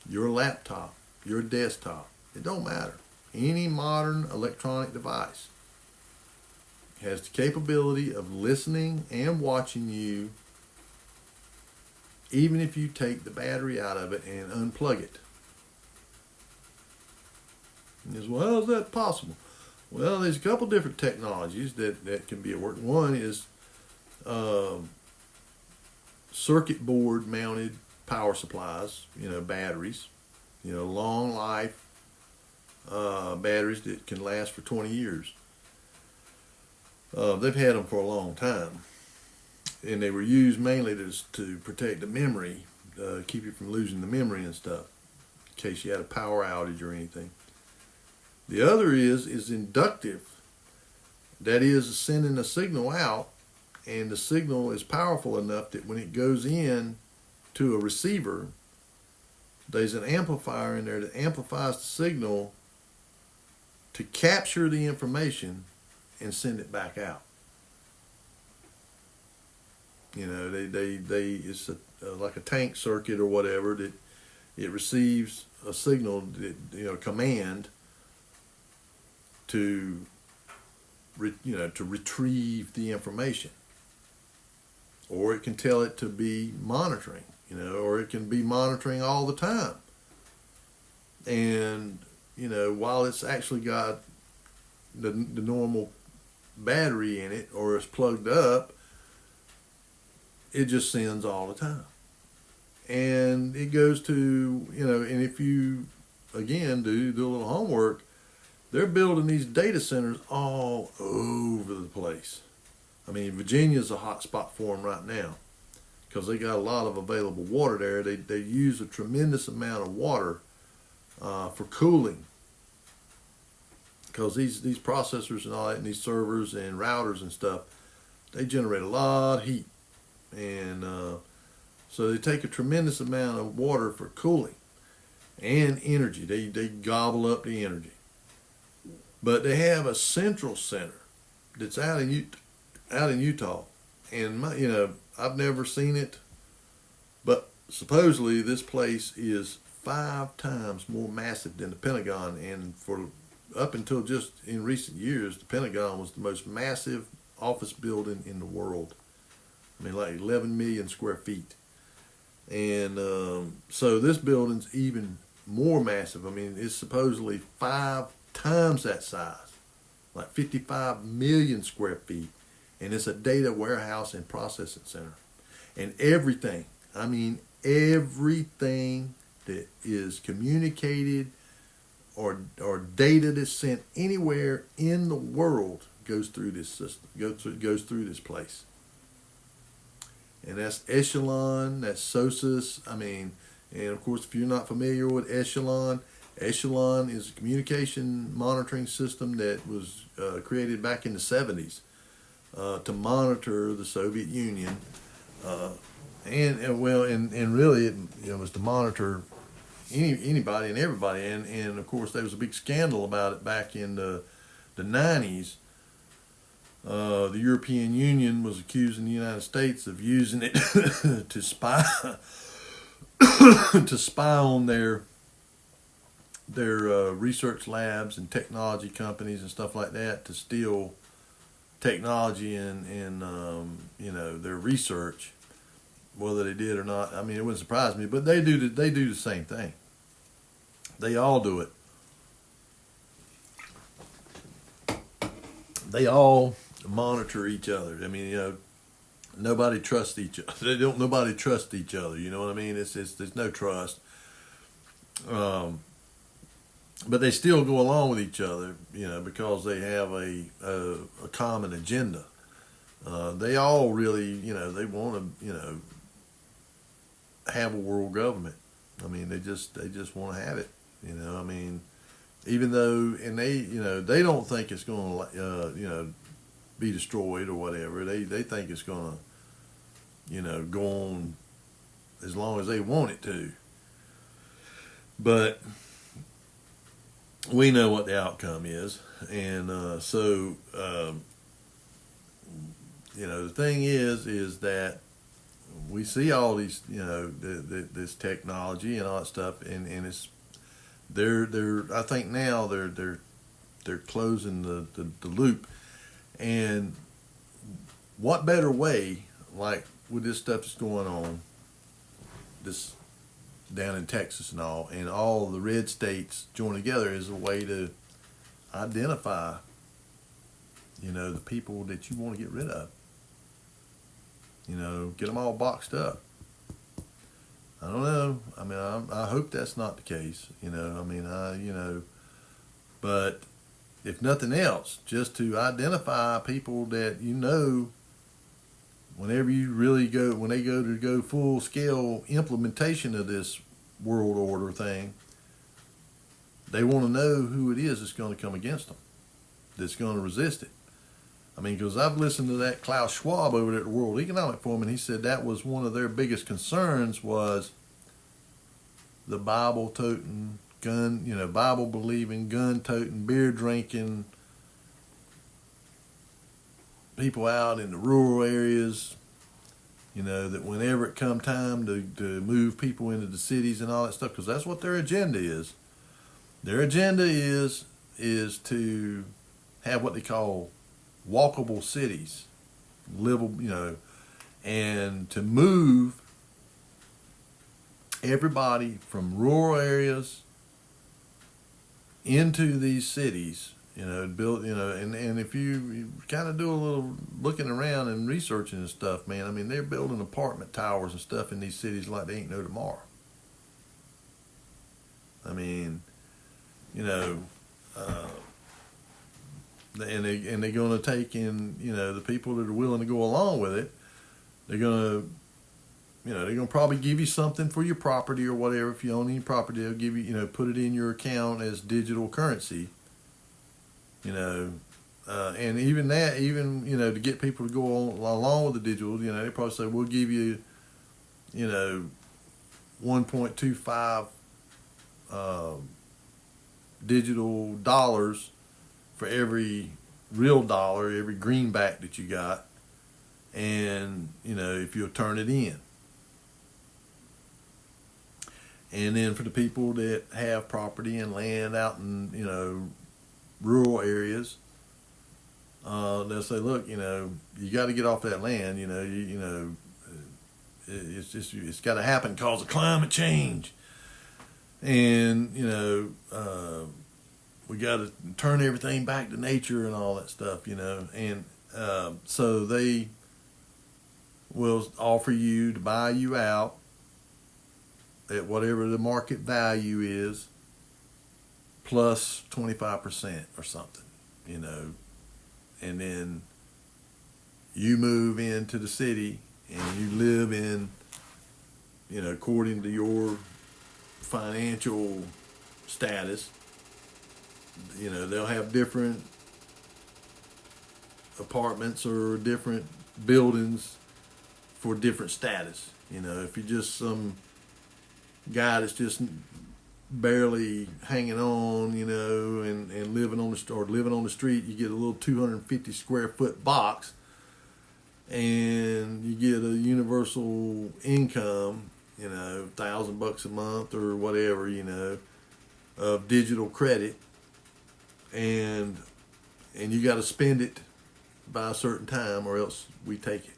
your laptop, your desktop, it don't matter. Any modern electronic device has the capability of listening and watching you, even if you take the battery out of it and unplug it. And you say, well, how is that possible? Well, there's a couple different technologies that can be at work. One is circuit board mounted power supplies, batteries, long life, batteries that can last for 20 years. They've had them for a long time, and they were used mainly to protect the memory, keep you from losing the memory and stuff, in case you had a power outage or anything. The other is inductive. That is sending a signal out, and the signal is powerful enough that when it goes in to a receiver, there's an amplifier in there that amplifies the signal to capture the information and send it back out. You know, it's like a tank circuit or whatever, that it receives a signal, that, you know, command to to retrieve the information, or it can tell it to be monitoring, or it can be monitoring all the time. And while it's actually got the normal battery in it, or it's plugged up, it just sends all the time. And it goes to, and if you, again, do a little homework, they're building these data centers all over the place. I mean, Virginia's a hot spot for them right now because they got a lot of available water there. They use a tremendous amount of water for cooling, because these processors and all that, and these servers and routers and stuff, they generate a lot of heat. And so they take a tremendous amount of water for cooling and energy. They gobble up the energy. But they have a central center that's out in Utah, and I've never seen it, but supposedly this place is 5 times more massive than the Pentagon. And for up until just in recent years, the Pentagon was the most massive office building in the world. I mean, like 11 million square feet. And so this building's even more massive. I mean, it's supposedly 5 times that size, like 55 million square feet. And it's a data warehouse and processing center. And everything, I mean, everything that is communicated or data that's sent anywhere in the world goes through this system, goes through this place. And that's Echelon, that's SOSUS. I mean, and of course, if you're not familiar with Echelon is a communication monitoring system that was created back in the 70s to monitor the Soviet Union, and really it was to monitor anybody and everybody. And of course, there was a big scandal about it back in the 90s. The European Union was accusing the United States of using it to spy to spy on their research labs and technology companies and stuff like that, to steal technology and their research. Whether they did or not, I mean, it wouldn't surprise me. But they do the same thing. They all do it. They all monitor each other. I mean, nobody trusts each other. Nobody trusts each other. You know what I mean? There's no trust. But they still go along with each other, because they have a common agenda. They all really, they want to, have a world government. I mean, they just want to have it. I mean, even though, and they don't think it's going to, be destroyed or whatever. They think it's going to, go on as long as they want it to. But we know what the outcome is. And so, the thing is that we see all these, this technology and all that stuff, and it's they're I think now they're closing the loop. And what better way, like with this stuff that's going on, this down in Texas and all the red states join together, is a way to identify, the people that you want to get rid of. Get them all boxed up. I don't know. I mean, I hope that's not the case. I mean, But if nothing else, just to identify people that whenever you really go, when they go full scale implementation of this world order thing, they want to know who it is that's going to come against them, that's going to resist it. I mean, because I've listened to that Klaus Schwab over there at the World Economic Forum, and he said that was one of their biggest concerns was the Bible-toting, Bible-believing, gun-toting, beer-drinking people out in the rural areas, that whenever it come time to move people into the cities and all that stuff, because that's what their agenda is. Their agenda is to have what they call walkable cities, livable, and to move everybody from rural areas into these cities, build, and if you kind of do a little looking around and researching and stuff, man, I mean, they're building apartment towers and stuff in these cities like they ain't no tomorrow. I mean, and they're going to take in, the people that are willing to go along with it. They're going to probably give you something for your property or whatever. If you own any property, they'll give you, put it in your account as digital currency. And even that, to get people to go along with the digital, they probably say, we'll give you, 1.25 digital dollars for every real dollar, every greenback that you got, and if you'll turn it in. And then for the people that have property and land out in rural areas, they'll say, look, you got to get off that land. It's got to happen because of climate change, and we got to turn everything back to nature and all that stuff, and so they will offer you to buy you out at whatever the market value is, plus 25% or something, and then you move into the city and you live in, according to your financial status. They'll have different apartments or different buildings for different status. If you're just some guy that's just barely hanging on, and living on the street, you get a little 250 square foot box, and you get a universal income, $1,000 a month or whatever, of digital credit, and you got to spend it by a certain time, or else we take it.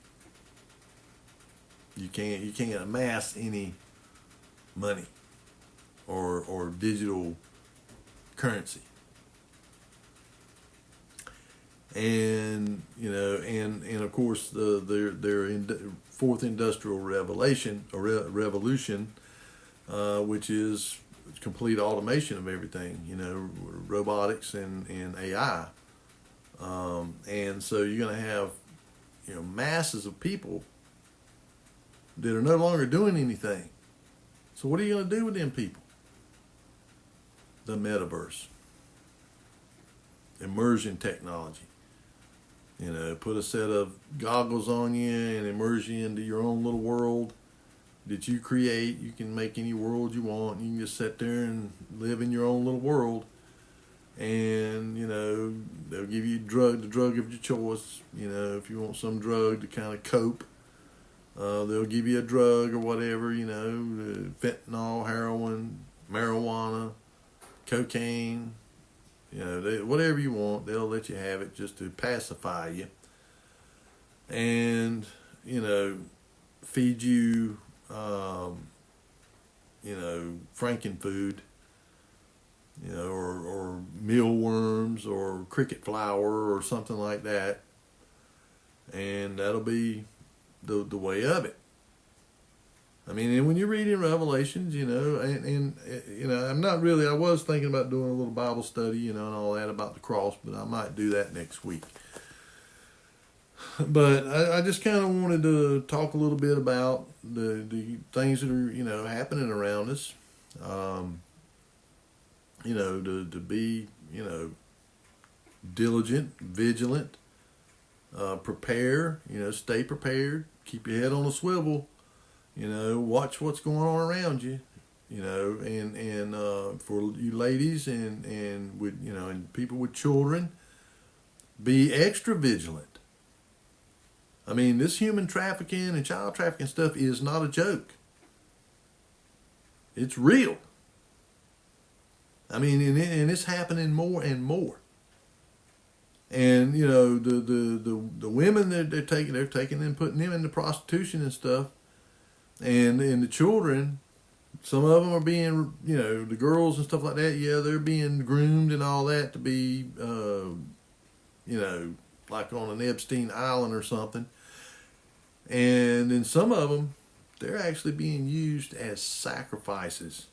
You can't amass any money or digital currency. And and of course their fourth industrial revolution, which is complete automation of everything, robotics and AI, and so you're going to have masses of people that are no longer doing anything. So what are you going to do with them people? The metaverse, immersion technology. Put a set of goggles on you and immerse you into your own little world that you create. You can make any world you want. You can just sit there and live in your own little world. And, they'll give you the drug of your choice. If you want some drug to kind of cope, they'll give you a drug or whatever, fentanyl, heroin, marijuana, cocaine, whatever you want, they'll let you have it just to pacify you. And, feed you, frankenfood, or mealworms or cricket flour or something like that. And that'll be the way of it. I mean, and when you read in Revelations, and I was thinking about doing a little Bible study, and all that about the cross, but I might do that next week. But I just kind of wanted to talk a little bit about the things that are, happening around us. To be, diligent, vigilant, prepare, stay prepared, keep your head on a swivel, watch what's going on around you, and for you ladies and with, and people with children, be extra vigilant. I mean, this human trafficking and child trafficking stuff is not a joke. It's real. I mean, and it's happening more and more. And the women that they're taking and putting them into prostitution and stuff, and the children, some of them are being, the girls and stuff like that. Yeah, they're being groomed and all that to be, like on an Epstein Island or something. And then some of them, they're actually being used as sacrifices.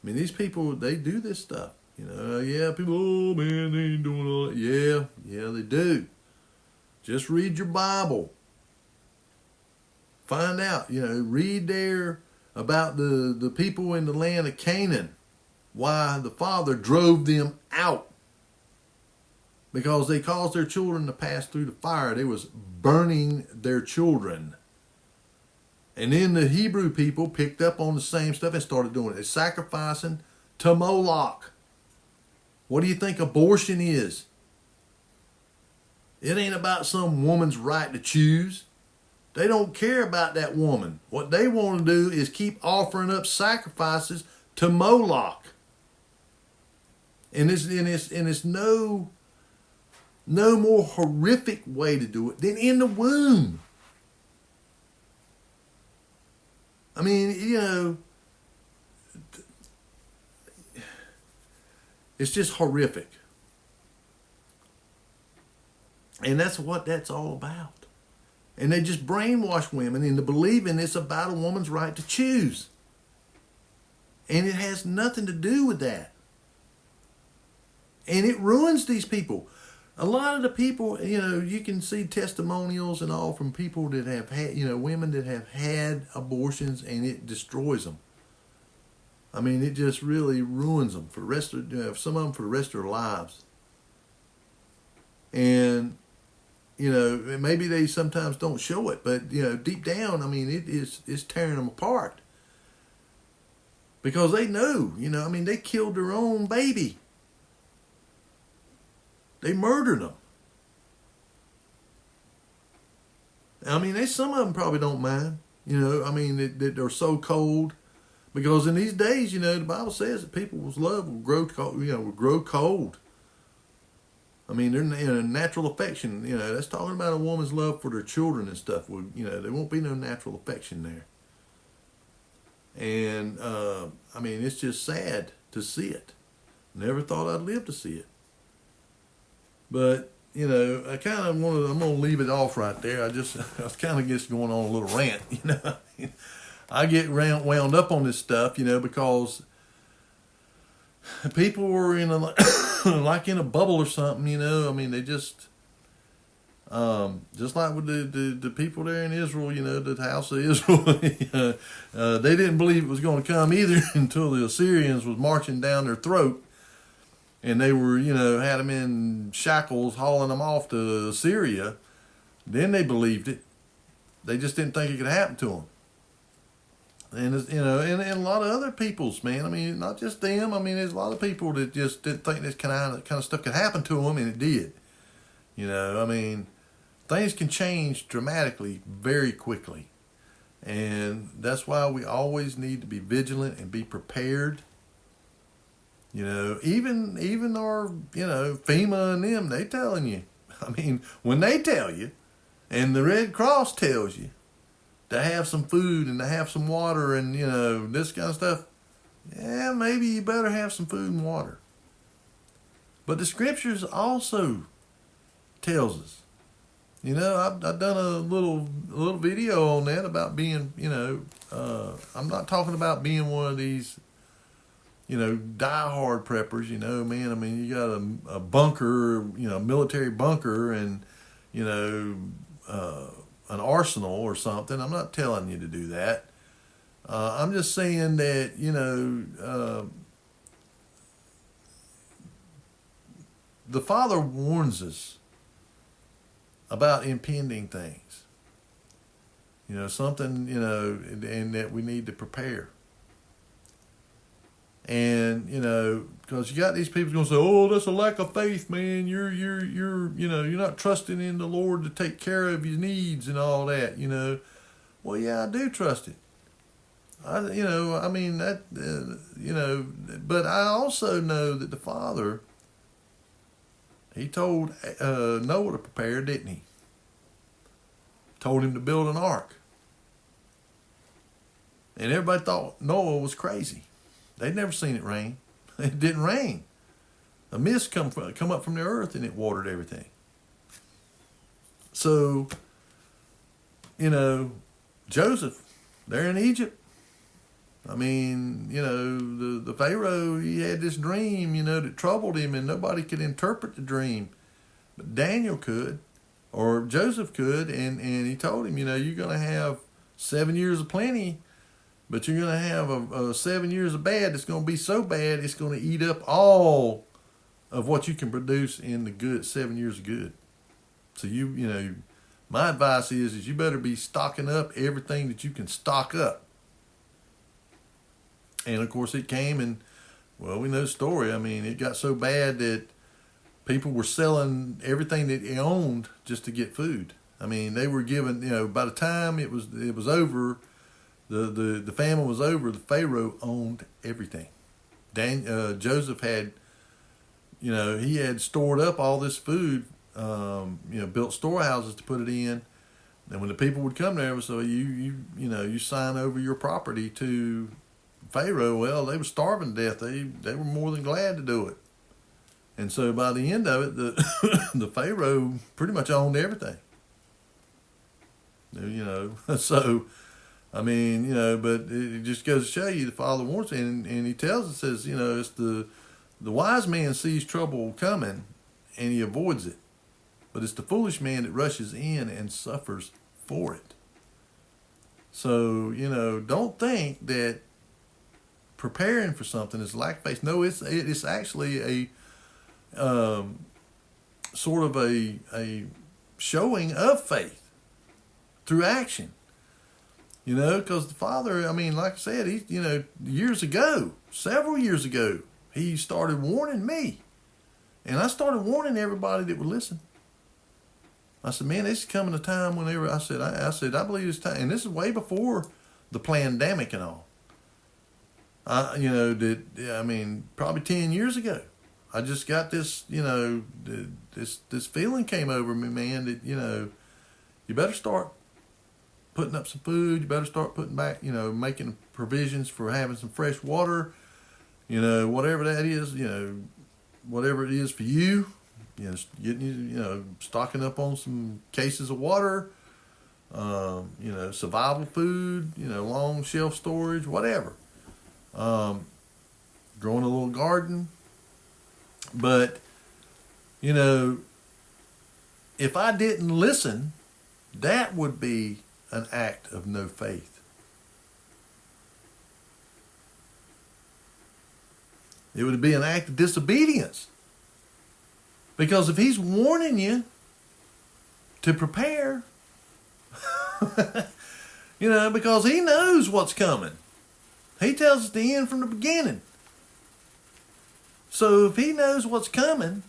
I mean, these people, they do this stuff. Yeah, people, oh man, they ain't doing all that. Yeah, they do. Just read your Bible. Find out, read there about the people in the land of Canaan, why the Father drove them out. Because they caused their children to pass through the fire. They was burning their children. And then the Hebrew people picked up on the same stuff and started doing it. They're sacrificing to Moloch. What do you think abortion is? It ain't about some woman's right to choose. They don't care about that woman. What they want to do is keep offering up sacrifices to Moloch. And it's no more horrific way to do it than in the womb. I mean, it's just horrific. And that's what that's all about. And they just brainwash women into believing it's about a woman's right to choose. And it has nothing to do with that. And it ruins these people. A lot of the people, you can see testimonials and all from people that have had, women that have had abortions, and it destroys them. I mean, it just really ruins them for the rest of, some of them for the rest of their lives. And, maybe they sometimes don't show it, but, deep down, I mean, it's tearing them apart. Because they know, they killed their own baby. They murdered them. I mean, some of them probably don't mind. They're so cold. Because in these days, the Bible says that people's love will grow cold. I mean, they're in a natural affection. That's talking about a woman's love for their children and stuff. There won't be no natural affection there. And, it's just sad to see it. Never thought I'd live to see it. But, I kind of I'm going to leave it off right there. I kind of just going on a little rant, I get wound up on this stuff, because people are in like in a bubble or something, they just like with the people there in Israel, the house of Israel, they didn't believe it was going to come either until the Assyrians was marching down their throat. And they were, had them in shackles, hauling them off to Assyria. Then they believed it. They just didn't think it could happen to them. And, and a lot of other peoples, man. I mean, not just them. I mean, there's a lot of people that just didn't think this kind of stuff could happen to them, and it did. Things can change dramatically very quickly. And that's why we always need to be vigilant and be prepared. Even our, FEMA and them, they telling you. I mean, when they tell you, and the Red Cross tells you, to have some food and to have some water and, this kind of stuff, yeah, maybe you better have some food and water. But the scriptures also tells us I've done a little video on that about being, I'm not talking about being one of these, diehard preppers, man. I mean, you got a bunker, military bunker and, an arsenal or something. I'm not telling you to do that. I'm just saying that, the Father warns us about impending things. Something, and that we need to prepare. And, because you got these people going to say, oh, that's a lack of faith, man. You're not trusting in the Lord to take care of your needs and all that, Well, yeah, I do trust it. But I also know that the Father, he told Noah to prepare, didn't he? Told him to build an ark. And everybody thought Noah was crazy. They'd never seen it rain. It didn't rain. A mist come up from the earth and it watered everything. So, Joseph, they're in Egypt. I mean, the Pharaoh, he had this dream, that troubled him and nobody could interpret the dream. But Daniel could, or Joseph could, and he told him, you're going to have 7 years of plenty, but you're going to have a 7 years of bad that's going to be so bad it's going to eat up all of what you can produce in the good 7 years of good. So my advice is you better be stocking up everything that you can stock up. And of course it came and, well, we know the story. I mean, it got so bad that people were selling everything that they owned just to get food. I mean, they were given, by the time it was over, the famine was over, the Pharaoh owned everything. Joseph had, he had stored up all this food, built storehouses to put it in. And when the people would come there, so you sign over your property to Pharaoh. Well, they were starving to death. They were more than glad to do it. And so by the end of it, the Pharaoh pretty much owned everything. So, I mean, but it just goes to show you the Father warns, and he tells us, says, it's the wise man sees trouble coming and he avoids it. But it's the foolish man that rushes in and suffers for it. So, don't think that preparing for something is lack of faith. No, it's actually a sort of a showing of faith through action. Because the Father, I mean, like I said, he, years ago, several years ago, he started warning me, and I started warning everybody that would listen. I said, man, this is coming a time whenever I said, I believe it's time, and this is way before the pandemic and all. Probably 10 years ago, I just got this, this feeling came over me, man, that, you better start putting up some food. You better start putting back, making provisions for having some fresh water, whatever that is, whatever it is for you, getting, stocking up on some cases of water, survival food, long shelf storage, whatever. Growing a little garden. But, if I didn't listen, that would be an act of no faith. It would be an act of disobedience. Because if he's warning you to prepare, because he knows what's coming. He tells us the end from the beginning. So if he knows what's coming,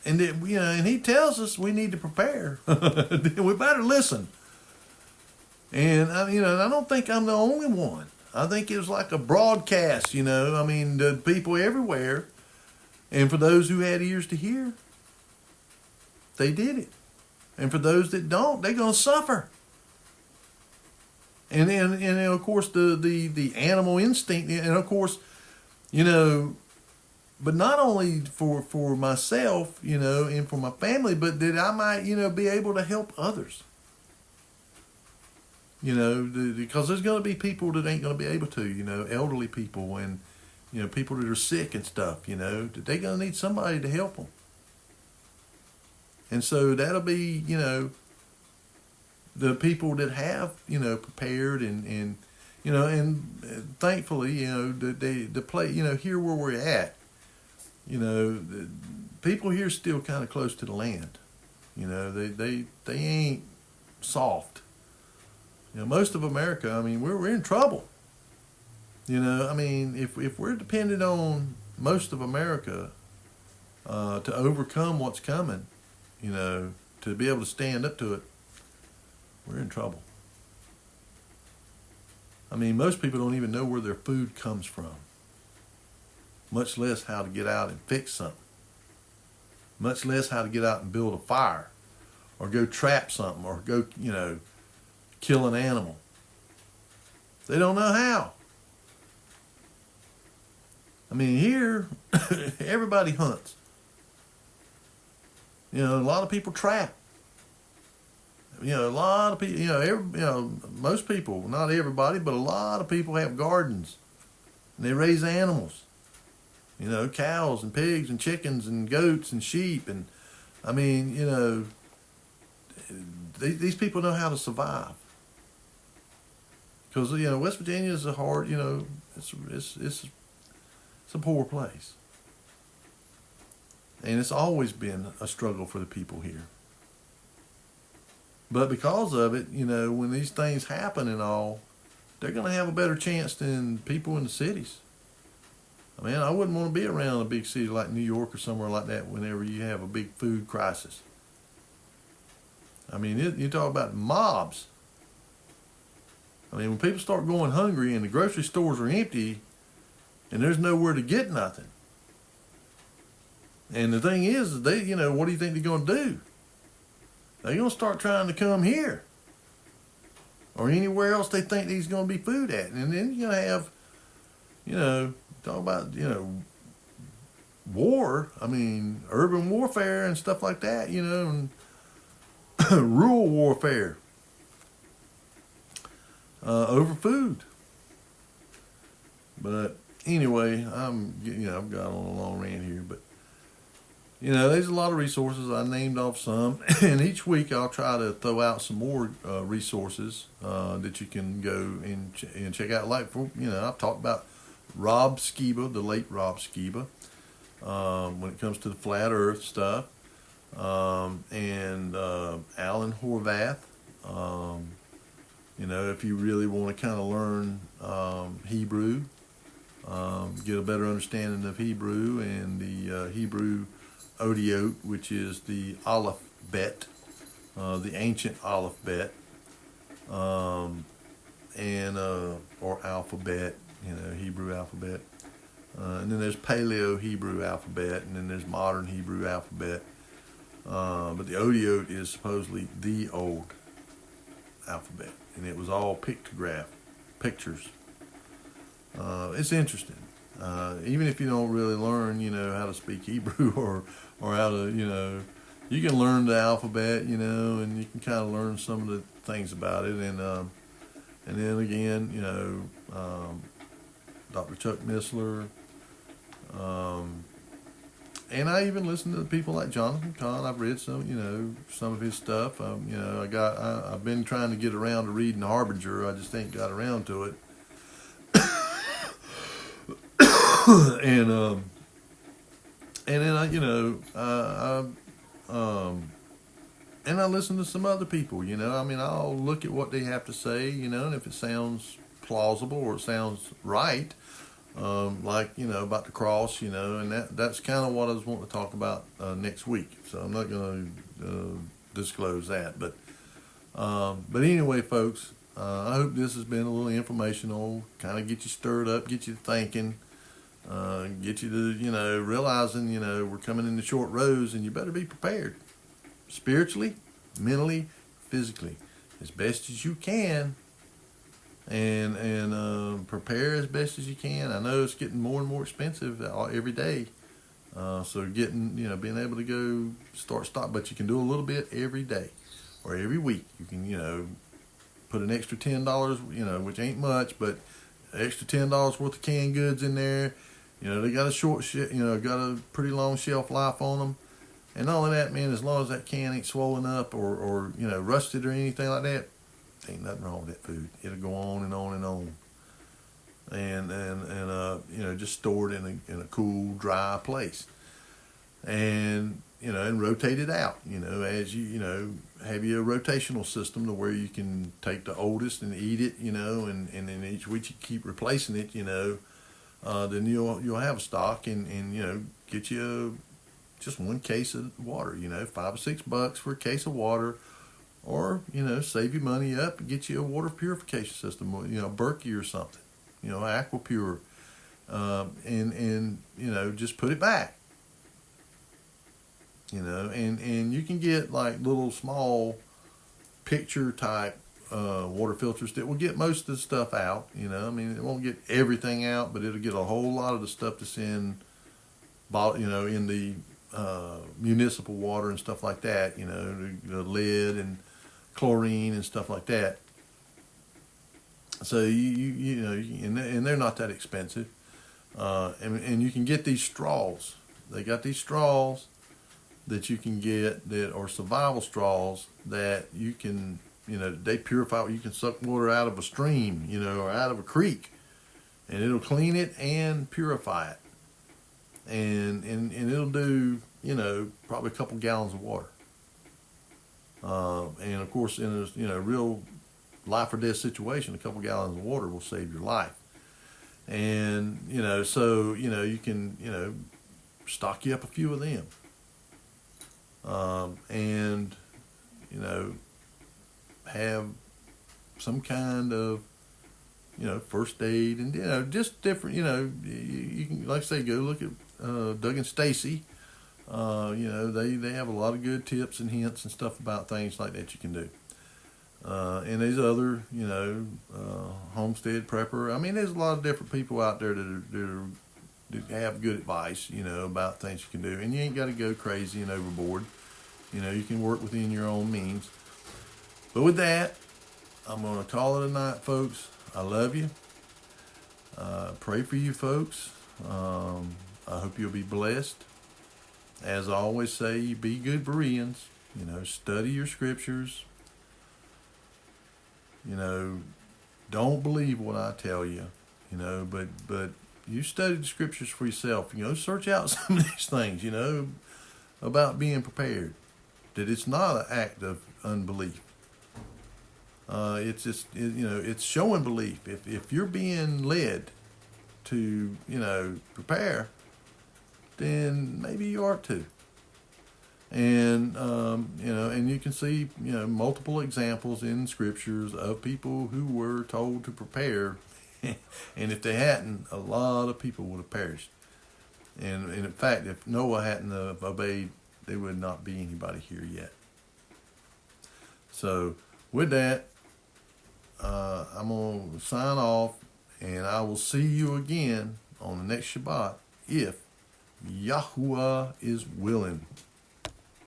and that, and he tells us we need to prepare, then we better listen. And I don't think I'm the only one. I think it was like a broadcast, the people everywhere. And for those who had ears to hear, they did it. And for those that don't, they're going to suffer. And of course, the animal instinct, and of course, but not only for myself, and for my family, but that I might, be able to help others. Because there's going to be people that ain't going to be able to, elderly people and, people that are sick and stuff, that they're going to need somebody to help them. And so that'll be, the people that have, prepared and thankfully, the play, here where we're at, the people here still kind of close to the land. They ain't soft. Most of America, I mean, we're in trouble. I mean, if we're dependent on most of America to overcome what's coming, to be able to stand up to it, we're in trouble. I mean, most people don't even know where their food comes from, much less how to get out and fix something, much less how to get out and build a fire or go trap something or go, kill an animal. They don't know how. I mean, here, everybody hunts. A lot of people trap. A lot of people, most people, not everybody, but a lot of people have gardens. And they raise animals. Cows and pigs and chickens and goats and sheep. And, I mean, these people know how to survive. Because, West Virginia is a hard, it's a poor place. And it's always been a struggle for the people here. But because of it, when these things happen and all, they're going to have a better chance than people in the cities. I mean, I wouldn't want to be around a big city like New York or somewhere like that whenever you have a big food crisis. I mean, you talk about mobs. I mean, when people start going hungry and the grocery stores are empty and there's nowhere to get nothing. And the thing is, they, what do you think they're going to do? They're going to start trying to come here or anywhere else they think there's going to be food at. And then you're going to have, talk about, war. I mean, urban warfare and stuff like that, and rural warfare over food. But anyway, I've got on a long rant here, but there's a lot of resources. I named off some, and each week I'll try to throw out some more resources that you can go and check out. Like, I've talked about Rob Skiba, the late Rob Skiba, when it comes to the flat earth stuff, and Alan Horvath. If you really want to kind of learn Hebrew, get a better understanding of Hebrew and the Hebrew Odiot, which is the alphabet, the ancient alphabet, and or alphabet, Hebrew alphabet. And then there's Paleo Hebrew alphabet, and then there's modern Hebrew alphabet. But the Odiot is supposedly the old alphabet, and it was all pictures. It's interesting. Even if you don't really learn, how to speak Hebrew or how to, you can learn the alphabet, and you can kind of learn some of the things about it. And then again, Dr. Chuck Missler, and I even listen to people like Jonathan Cahn. I've read some of his stuff. I've been trying to get around to reading Harbinger. I just ain't got around to it. And then I listen to some other people. I mean, I'll look at what they have to say. And if it sounds plausible or it sounds right, like about the cross. And that's kind of what I was wanting to talk about next week. So I'm not going to disclose that, but anyway, folks, I hope this has been a little informational. Kind of get you stirred up, get you thinking. Get you to, realizing, we're coming into short rows and you better be prepared spiritually, mentally, physically, as best as you can, and prepare as best as you can. I know it's getting more and more expensive every day, So being able to go stop, but you can do a little bit every day or every week. You can, put an extra $10, which ain't much, but extra $10 worth of canned goods in there. They got got a pretty long shelf life on them. And all of that, man, as long as that can ain't swollen up or rusted or anything like that, ain't nothing wrong with that food. It'll go on and on and on. And just store it in a cool, dry place. And rotate it out. As you have your rotational system to where you can take the oldest and eat it. And then each week you keep replacing it. Then you'll have a stock and get you just one case of water. $5 or $6 for a case of water, or save your money up and get you a water purification system. Berkey or something. Aquapure, and just put it back. And you can get like little small picture type water filters that will get most of the stuff out. It won't get everything out, but it'll get a whole lot of the stuff that's in the municipal water and stuff like that. The lead and chlorine and stuff like that. So and they're not that expensive. And you can get these straws. They got these straws that you can get that are survival straws that you can, they purify. You can suck water out of a stream, or out of a creek, and it'll clean it and purify it. And it'll do, probably a couple gallons of water. And of course, in a real life or death situation, a couple gallons of water will save your life. And so you can stock you up a few of them. And have some kind of first aid, and just different. You can, like I say, go look at Doug and Stacy. They have a lot of good tips and hints and stuff about things like that you can do. And there's other homestead prepper. There's a lot of different people out there that have good advice, about things you can do. And you ain't got to go crazy and overboard. You can work within your own means. But with that, I'm going to call it a night, folks. I love you. Pray for you, folks. I hope you'll be blessed. As I always say, be good Bereans. Study your scriptures. Don't believe what I tell you. But you study the scriptures for yourself. Search out some of these things. About being prepared. That it's not an act of unbelief. It's just it's showing belief. If you're being led to prepare, then maybe you are too. And and you can see multiple examples in scriptures of people who were told to prepare, and if they hadn't, a lot of people would have perished. And in fact, if Noah hadn't obeyed, there would not be anybody here yet. So with that, I'm going to sign off, and I will see you again on the next Shabbat if Yahuwah is willing.